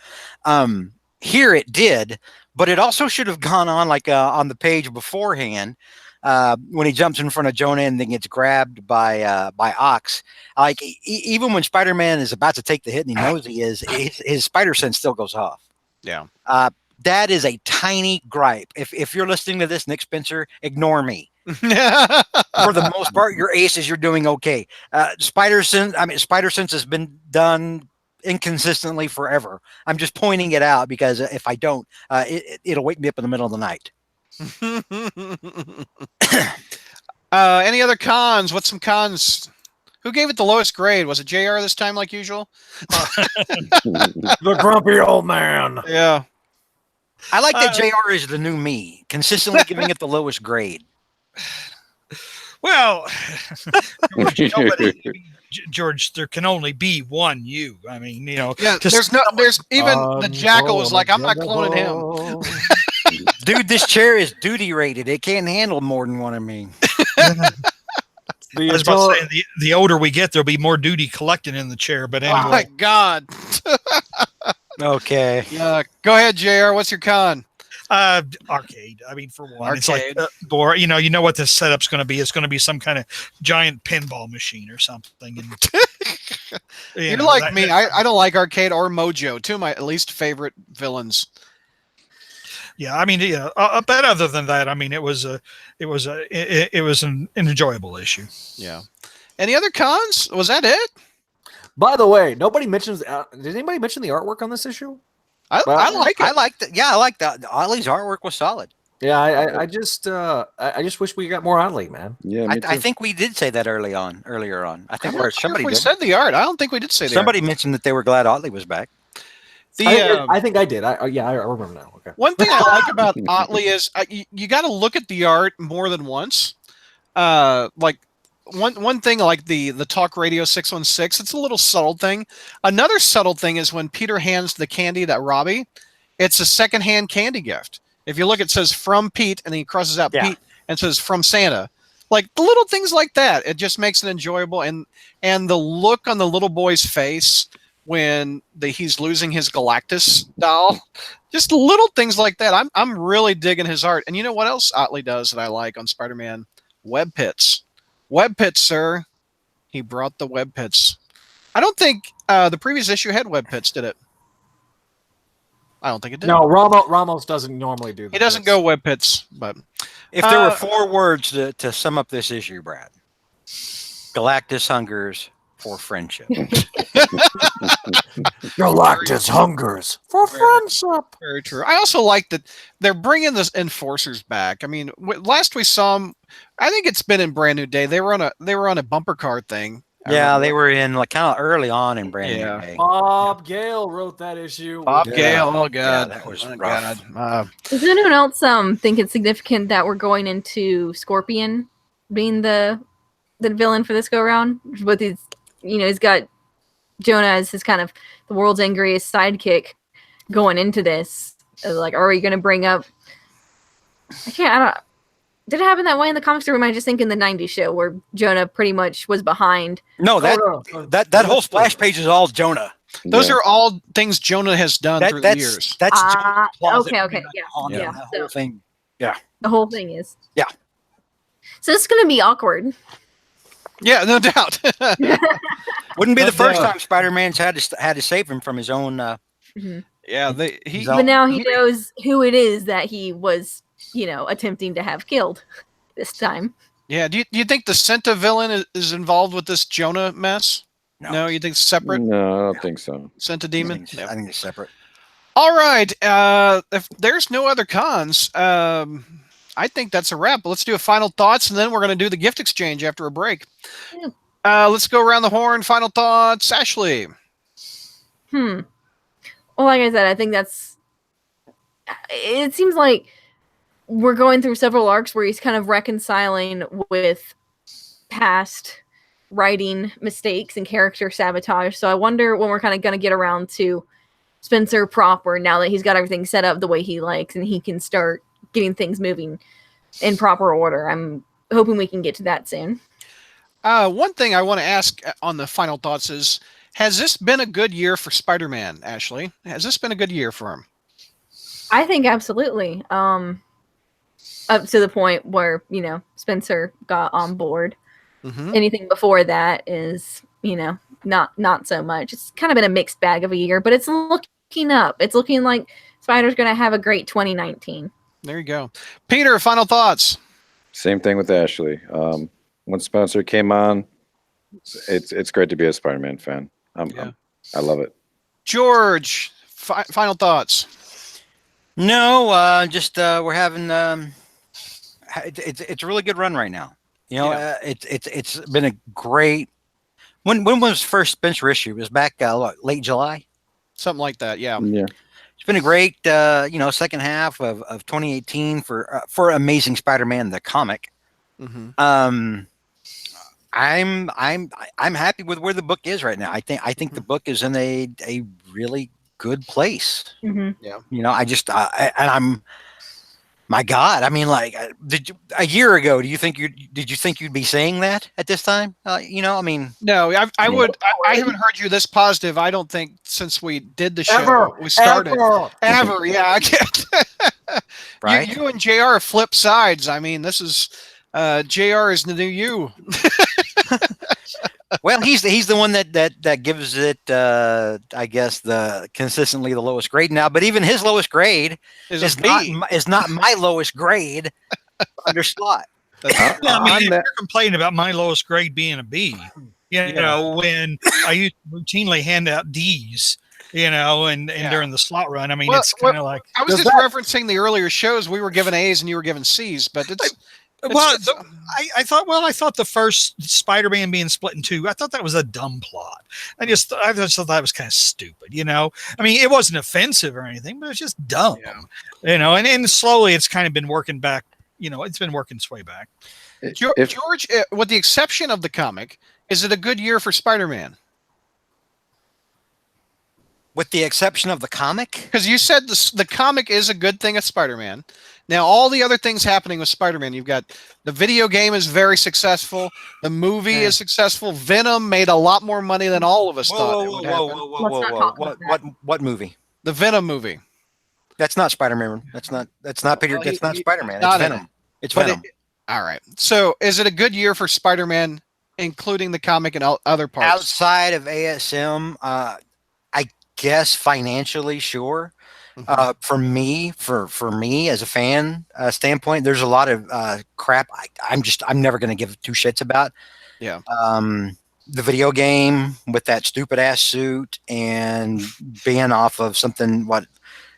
Here it did, but it also should have gone on on the page beforehand, when he jumps in front of Jonah and then gets grabbed by Ox. Like, even when Spider-Man is about to take the hit and he knows he is, his spider sense still goes off. Yeah. That is a tiny gripe. If you're listening to this, Nick Spencer, ignore me. For the most part, your aces, you're doing okay. Spider Sense has been done inconsistently forever. I'm just pointing it out because if I don't, it'll wake me up in the middle of the night. Any other cons? What's some cons? Who gave it the lowest grade? Was it JR this time, like usual? The grumpy old man. Yeah. I like that JR is the new me, consistently giving it the lowest grade. Well, George, there can only be one you. I mean, you know. Yeah, there's even the Jackal was like, I'm not cloning him. Dude, this chair is duty rated. It can't handle more than one of me. I was about to say, the older we get, there'll be more duty collected in the chair. But anyway. Oh my God. Okay. Go ahead, JR. What's your con? Arcade. I mean, for one, it's like boring. You know what the setup's going to be. It's going to be some kind of giant pinball machine or something. And, You're like me. I don't like arcade or Mojo. Two of my least favorite villains. Yeah, I mean, yeah. But other than that, I mean, it was an enjoyable issue. Yeah. Any other cons? Was that it? By the way, nobody mentions. Did anybody mention the artwork on this issue? I like it. I like that. Yeah, I like that. Otley's artwork was solid. Yeah, I just wish we got more Otley, man. Yeah, I think we did say that earlier on. I think somebody we did. said the art. I don't think we did say the Somebody mentioned that they were glad Otley was back. I think I did. I remember now. Okay. One thing I like about Otley is you got to look at the art more than once. Like one thing, like the Talk Radio 616, it's a little subtle thing. Another subtle thing is when Peter hands the candy to Robbie, it's a secondhand candy gift. If you look, it says from Pete, and he crosses out Pete and says from Santa. Like the little things like that, it just makes it enjoyable. And the look on the little boy's face when he's losing his Galactus doll, just little things like that. I'm really digging his art. And you know what else Otley does that I like on Spider-Man? Web pits. Web pits, sir. He brought the web pits. I don't think the previous issue had web pits, did it? I don't think it did. No, Ramos doesn't normally do that. He doesn't go web pits, but if there were 4 words to sum up this issue, Brad, Galactus hungers for friendship. Galactus hungers for friendship. Very true. I also like that they're bringing the enforcers back. I mean, last we saw them, I think it's been in Brand New Day. They were on a bumper car thing. Yeah, they were in like kind of early on in Brand New Day. Bob Gale wrote that issue. Bob Gale. Oh God, that was rough. God. Does anyone else think it's significant that we're going into Scorpion being the villain for this go around? With his, he's got Jonah as his kind of the world's angriest sidekick going into this. Like, are we going to bring up? Did it happen that way in the comics, or am I just thinking the '90s show where Jonah pretty much was behind? No, that whole splash page is all Jonah. Those are all things Jonah has done through the years. That's Jonah's closet. Okay, yeah. That whole thing. Yeah, the whole thing is. Yeah. So it's going to be awkward. Yeah, no doubt. Wouldn't be the first time Spider-Man's had to save him from his own. Yeah, but now he knows who it is that he was, attempting to have killed this time. Yeah. Do you think the Senta villain is involved with this Jonah mess? No, you think it's separate? No, I don't think so. Senta demon? I think it's separate. All right. If there's no other cons, I think that's a wrap. Let's do a final thoughts, and then we're going to do the gift exchange after a break. Let's go around the horn. Final thoughts. Ashley. Well, like I said, I think it seems like we're going through several arcs where he's kind of reconciling with past writing mistakes and character sabotage. So I wonder when we're kind of going to get around to Spencer proper, now that he's got everything set up the way he likes and he can start getting things moving in proper order. I'm hoping we can get to that soon. One thing I want to ask on the final thoughts is, has this been a good year for Spider-Man, Ashley? Has this been a good year for him? I think absolutely. Up to the point where, Spencer got on board. Mm-hmm. Anything before that is, not so much. It's kind of been a mixed bag of a year, but it's looking up. It's looking like Spider's going to have a great 2019. There you go. Peter, final thoughts. Same thing with Ashley. When Spencer came on, it's great to be a Spider-Man fan. I love it. George, final thoughts. No, just we're having it's a really good run right now. You know, it's been a great. When was first Spencer issue? It was back late July, something like that. Yeah. It's been a great second half of 2018 for Amazing Spider-Man the comic. Mm-hmm. I'm happy with where the book is right now. I think the book is in a really good place. Mm-hmm. Yeah. You know, my God, I mean, like, a year ago, did you think you'd be saying that at this time? I mean, no, I haven't heard you this positive. I don't think since we did the show, we started ever. Yeah, I can't. Right. You and JR flip sides. I mean, this is JR is the new you. Well, he's the one that gives it, I guess, the consistently the lowest grade now. But even his lowest grade is not my lowest grade under Slott. Yeah, I mean, you're complaining about my lowest grade being a B. You know, when I used to routinely hand out D's. You know, and during the Slott run, I mean, it's kind of like I was just referencing the earlier shows. We were given A's and you were given C's, but I thought the first Spider-Man being split in two, I thought that was a dumb plot. I just thought that was kind of stupid, you know? I mean, it wasn't offensive or anything, but it's just dumb, you know? And slowly it's kind of been working back, you know, it's been working its way back. George, with the exception of the comic, is it a good year for Spider-Man? With the exception of the comic? Because you said the comic is a good thing at Spider-Man. Now, all the other things happening with Spider-Man, you've got the video game is very successful. The movie is successful. Venom made a lot more money than all of us thought it would happen. What movie? The Venom movie. That's not Spider-Man. That's not Peter. That's not Spider-Man. It's Venom. It's Venom. All right. So, is it a good year for Spider-Man, including the comic and other parts? Outside of ASM, I guess financially, sure. For me as a fan standpoint, there's a lot of crap I'm never going to give two shits about. Yeah. The video game with that stupid ass suit and being off of something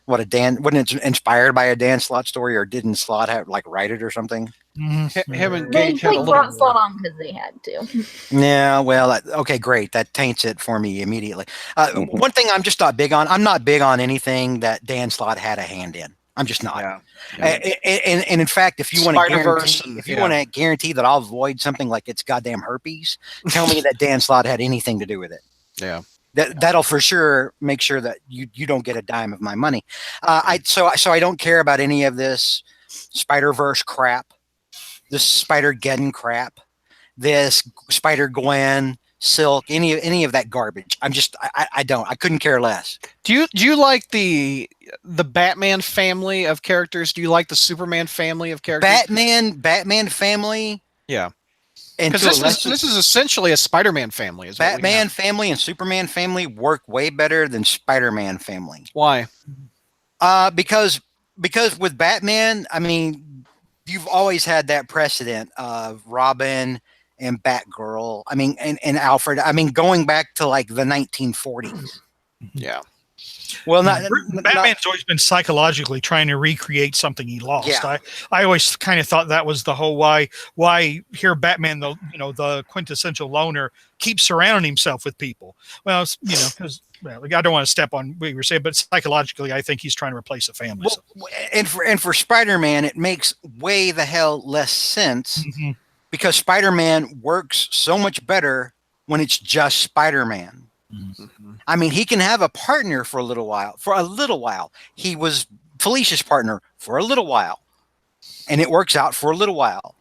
wasn't it inspired by a Dan Slott story, or didn't Slott have write it or something? Him and They Gage had a brought little. Slott on because they had to. Yeah, well, okay, great. That taints it for me immediately. One thing I'm just not big on. I'm not big on anything that Dan Slott had a hand in. I'm just not. Yeah. And in fact, if you want to guarantee that I'll avoid something like it's goddamn herpes, tell me that Dan Slott had anything to do with it. Yeah. That'll for sure make sure that you don't get a dime of my money. So I don't care about any of this Spider-Verse crap, this Spider-Geddon crap, this Spider-Gwen, Silk, any of that garbage. I couldn't care less. Do you like the Batman family of characters? Do you like the Superman family of characters? Batman family. Yeah. Because this is essentially a Spider-Man family. Batman family and Superman family work way better than Spider-Man family. Why? Because with Batman, I mean, you've always had that precedent of Robin and Batgirl. I mean, and Alfred. I mean, going back to like the 1940s. Yeah. Well, Batman's always been psychologically trying to recreate something he lost. Yeah. I always kind of thought that was the whole why here Batman, the quintessential loner, keeps surrounding himself with people. Well, because I don't want to step on what you were saying, but psychologically, I think he's trying to replace a family. Well, and for Spider-Man, it makes way the hell less sense because Spider-Man works so much better when it's just Spider-Man. I mean, he can have a partner for a little while. He was Felicia's partner for a little while, and it works out for a little while.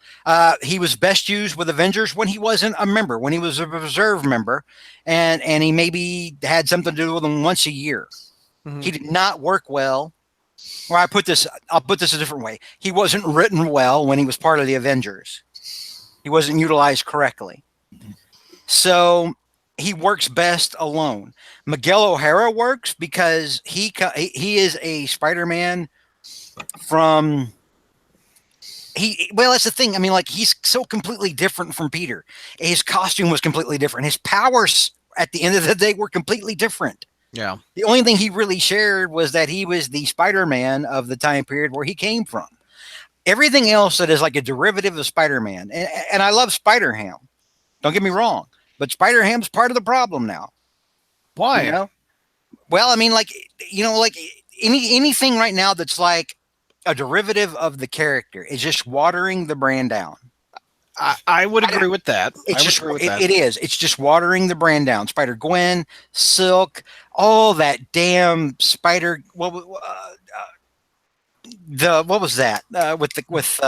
He was best used with Avengers when he wasn't a member, when he was a reserve member, and he maybe had something to do with them once a year. He did not work well. Or I'll put this a different way. He wasn't written well when he was part of the Avengers. He wasn't utilized correctly. So he works best alone. Miguel O'Hara works because he is a Spider-Man from well, that's the thing. I mean, like, he's so completely different from Peter. His costume was completely different. His powers at the end of the day were completely different. Yeah. The only thing he really shared was that he was the Spider-Man of the time period where he came from. Everything else that is like a derivative of Spider-Man, and I love Spider-Ham. Don't get me wrong, but Spider-Ham's part of the problem now. Why? You know? Well, I mean, like, like anything right now that's like a derivative of the character is just watering the brand down. I would agree with that. It is. It's just watering the brand down. Spider-Gwen, Silk, all that damn Spider. What was that with with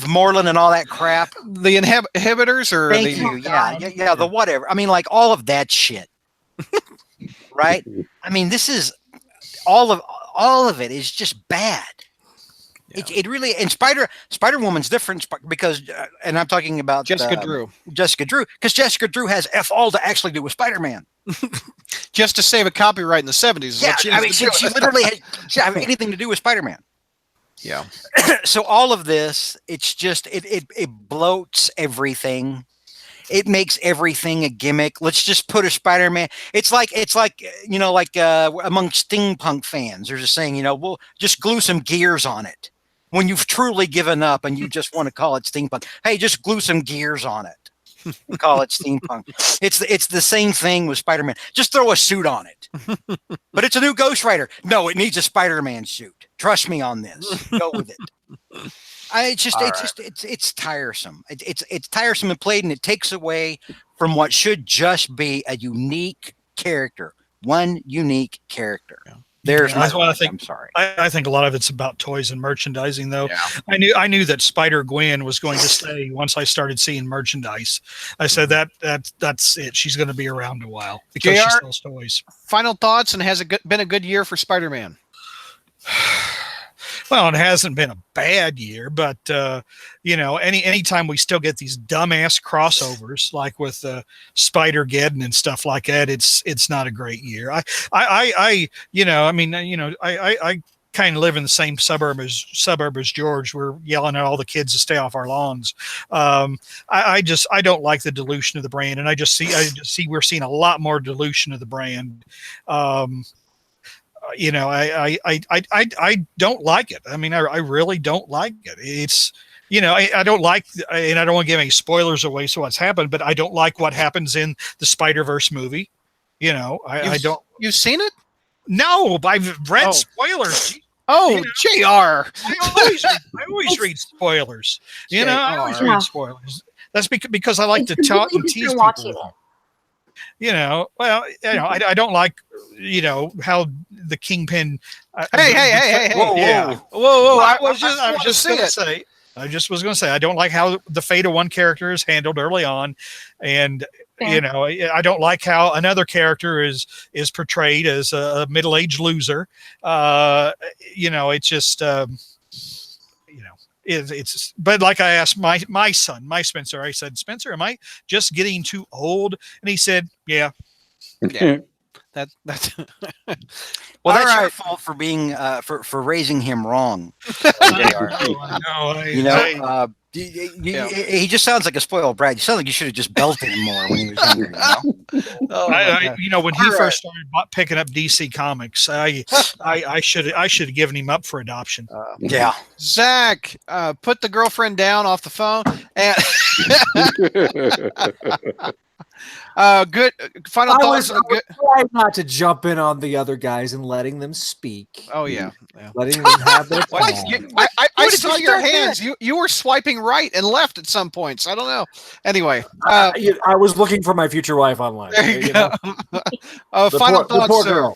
Moreland and all that crap. The inhibitors, or Thank you. Yeah. The whatever. I mean, like, all of that shit. Right. I mean, this is all of it is just bad. Yeah. It really, and Spider-Woman's different because, and I'm talking about Jessica Drew, because Jessica Drew has F all to actually do with Spider-Man. Just to save a copyright in the 70s. Yeah, I mean, she literally have anything to do with Spider-Man. Yeah. So all of this, it's just it bloats everything. It makes everything a gimmick. Let's just put a Spider-Man. It's like among steampunk fans, there's a saying, we'll just glue some gears on it. When you've truly given up and you just want to call it steampunk, hey, just glue some gears on it. And call it steampunk. It's the same thing with Spider-Man. Just throw a suit on it. But it's a new Ghost Rider. No, it needs a Spider-Man suit. Trust me on this. Go with it. It's tiresome. It's tiresome and played, and it takes away from what should just be a unique character. One unique character. Yeah. That's what I think. I'm sorry. I think a lot of it's about toys and merchandising, though. Yeah. I knew that Spider-Gwen was going to stay once I started seeing merchandise. I said that's it. She's going to be around a while because she sells toys. Final thoughts, and has it been a good year for Spider-Man? Well, it hasn't been a bad year, but anytime we still get these dumbass crossovers like with Spider-Geddon and stuff like that, it's not a great year. I kind of live in the same suburb as George. We're yelling at all the kids to stay off our lawns. I don't like the dilution of the brand, and I just see we're seeing a lot more dilution of the brand. I don't like it. I mean, I really don't like it. It's, I don't like, and I don't want to give any spoilers away. So what's happened, but I don't like what happens in the Spider-Verse movie. I don't. You've seen it? No, I've read spoilers. Oh, JR. I always read spoilers. I always read spoilers. That's because I like to talk and tease people. I don't like, how the Kingpin. Hey! Whoa! I was just going to say, I don't like how the fate of one character is handled early on, and I don't like how another character is portrayed as a middle-aged loser. It's just. It's but like I asked my son, my Spencer, I said, Spencer, am I just getting too old? And he said, yeah. That's well, that's your fault for being for raising him wrong. He just sounds like a spoiled brat. You sound like you should have just belted him more when he was younger. When he first started picking up DC Comics, I should have given him up for adoption. Yeah, Zach, put the girlfriend down off the phone. And good final thoughts. I was trying not to jump in on the other guys and letting them speak. Oh yeah. Letting them have their time. I saw your hands. You were swiping right and left at some points. I don't know. Anyway, I was looking for my future wife online. There you go. Final thoughts, sir.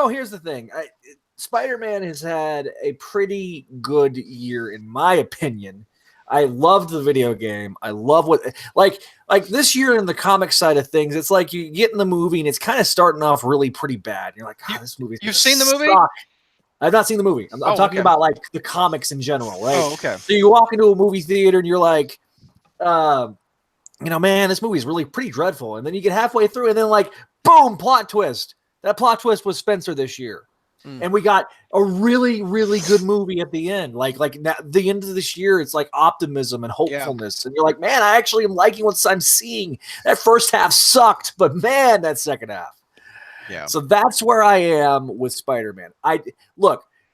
Here's the thing. Spider-Man has had a pretty good year, in my opinion. I loved the video game. I love what like this year in the comic side of things. It's like you get in the movie and it's kind of starting off really pretty bad. You're like, this movie. You've seen the movie? I've not seen the movie. I'm talking about like the comics in general, right? Oh, okay. So you walk into a movie theater and you're like, man, this movie is really pretty dreadful. And then you get halfway through, and then like, boom, plot twist. That plot twist was Spencer this year. And we got a really, really good movie at the end. Like now, the end of this year, it's like optimism and hopefulness. And you're like, man, I actually am liking what I'm seeing. That first half sucked, but man, that second half. Yeah. So that's where I am with Spider-Man.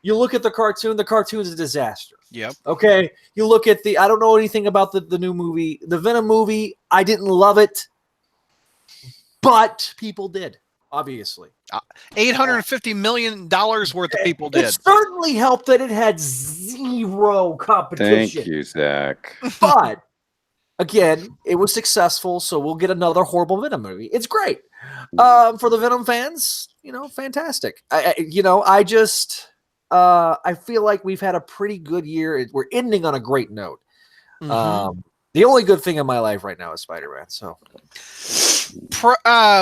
You look at the cartoon is a disaster. Yep. Okay. You look at I don't know anything about the new movie, the Venom movie. I didn't love it, but people did, obviously. $850 million worth of people did. It certainly helped that it had zero competition. Thank you, Zach. But again, it was successful, so we'll get another horrible Venom movie. It's great. For the Venom fans, fantastic. I feel like we've had a pretty good year. We're ending on a great note. The only good thing in my life right now is Spider-Man. So,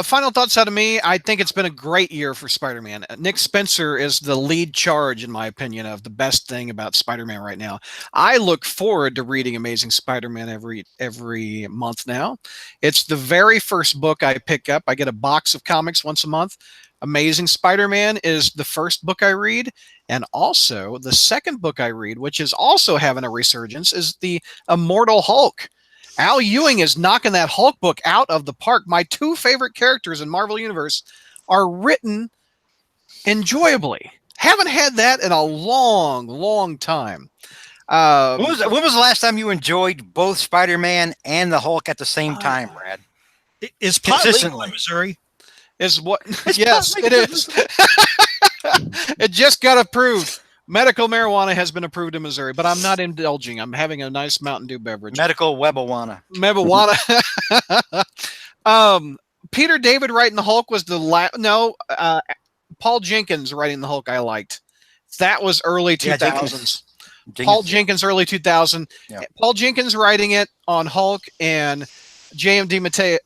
final thoughts out of me. I think it's been a great year for Spider-Man. Nick Spencer is the lead charge, in my opinion, of the best thing about Spider-Man right now. I look forward to reading Amazing Spider-Man every month now. It's the very first book I pick up. I get a box of comics once a month. Amazing Spider-Man is the first book I read. And also the second book I read, which is also having a resurgence, is the Immortal Hulk. Al Ewing is knocking that Hulk book out of the park. My two favorite characters in Marvel Universe are written enjoyably. Haven't had that in a long, long time. When was the last time you enjoyed both Spider-Man and the Hulk at the same time, Brad? Is pot legal in Missouri? Is what? Yes, it is. It just got approved. Medical marijuana has been approved in Missouri, but I'm not indulging. I'm having a nice Mountain Dew beverage. Medical webawana. Peter David writing the Hulk was Paul Jenkins writing the Hulk I liked. That was early 2000s. Paul Jenkins, early 2000. Yeah. Paul Jenkins writing it on Hulk, and JMD Matei,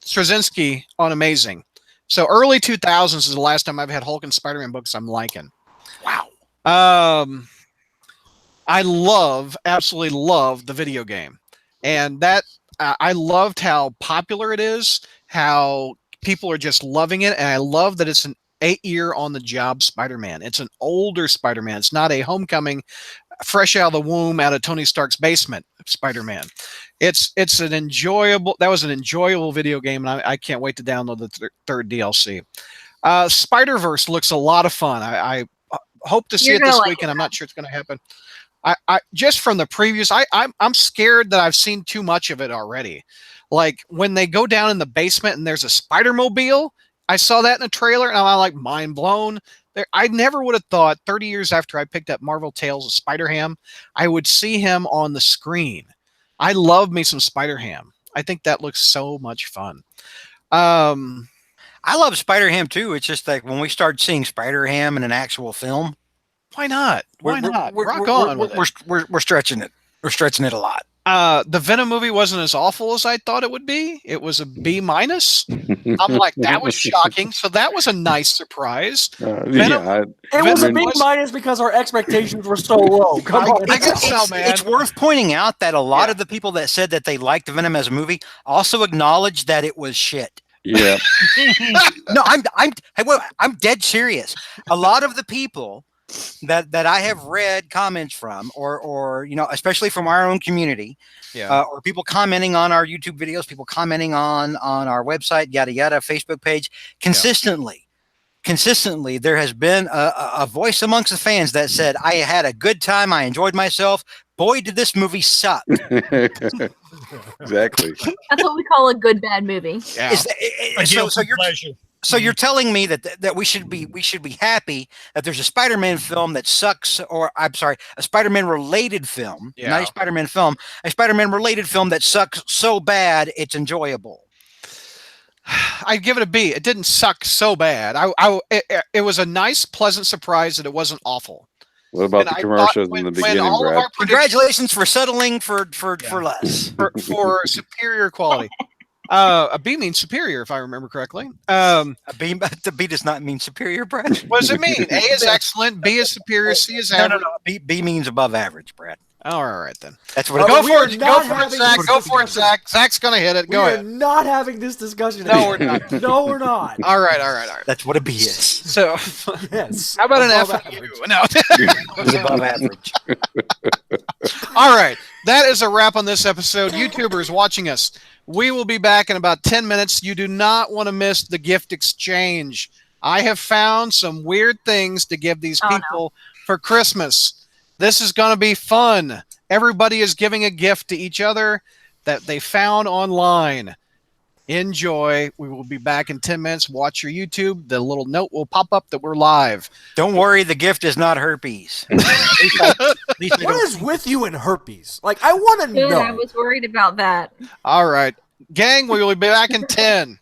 Straczynski on Amazing. So early 2000s is the last time I've had Hulk and Spider-Man books I'm liking. Wow. I absolutely love the video game. And that I loved how popular it is, how people are just loving it. And I love that it's an 8-year on the job Spider-Man. It's an older Spider-Man. It's not a homecoming, fresh out of the womb, out of Tony Stark's basement Spider-Man. It's an enjoyable video game, and I can't wait to download the third DLC. Spider-Verse looks a lot of fun. I hope to see it this weekend. I'm not sure it's going to happen. I just from the previews, I'm scared that I've seen too much of it already. Like when they go down in the basement and there's a Spider-Mobile, I saw that in a trailer and I'm like mind blown. I never would have thought 30 years after I picked up Marvel Tales of Spider-Ham, I would see him on the screen. I love me some Spider-Ham. I think that looks so much fun. I love Spider-Ham too. It's just like when we start seeing Spider-Ham in an actual film. Why not? Why not? Rock on with it. We're stretching it. We're stretching it a lot. The Venom movie wasn't as awful as I thought it would be. It was a B-. I'm like, that was shocking. So that was a nice surprise. It was a B- because our expectations were so low. Come on. I guess so, man. It's worth pointing out that a lot of the people that said that they liked Venom as a movie also acknowledged that it was shit. Yeah. No, I'm dead serious. A lot of the people that I have read comments from, or especially from our own community, or people commenting on our YouTube videos, people commenting on our website, yada yada, Facebook page, consistently, there has been a voice amongst the fans that said, "I had a good time, I enjoyed myself. Boy, did this movie suck." Exactly. That's what we call a good bad movie. Yeah. So you're telling me that we should be happy that there's a Spider-Man film that sucks, or I'm sorry, a Spider-Man related film, not a Spider-Man film, a Spider-Man related film that sucks so bad it's enjoyable. I'd give it a B. It didn't suck so bad. It was a nice, pleasant surprise that it wasn't awful. What about the commercials in the beginning, Brad? Congratulations for settling for less. For superior quality. A B means superior, if I remember correctly. The B does not mean superior, Brad. What does it mean? A is excellent, B is superior, C is average. No. B means above average, Brad. All right then. That's what. Go we for are it. Go not for it, having Zach. this Go for it, discussion. Zach. Zach's gonna hit it. We Go are ahead. not having this discussion. No, we're anymore. not. No, we're not. All right. That's what a B is. So, Yes. how about an Above F? average. No. It's above average. All right. That is a wrap on this episode. YouTubers watching us, we will be back in about 10 minutes. You do not want to miss the gift exchange. I have found some weird things to give these people for Christmas. This is going to be fun. Everybody is giving a gift to each other that they found online. Enjoy. We will be back in 10 minutes. Watch your YouTube. The little note will pop up that we're live. Don't worry, the gift is not herpes. What is with you and herpes? Like, I want to Good, know. I was worried about that. All right. Gang, we will be back in 10.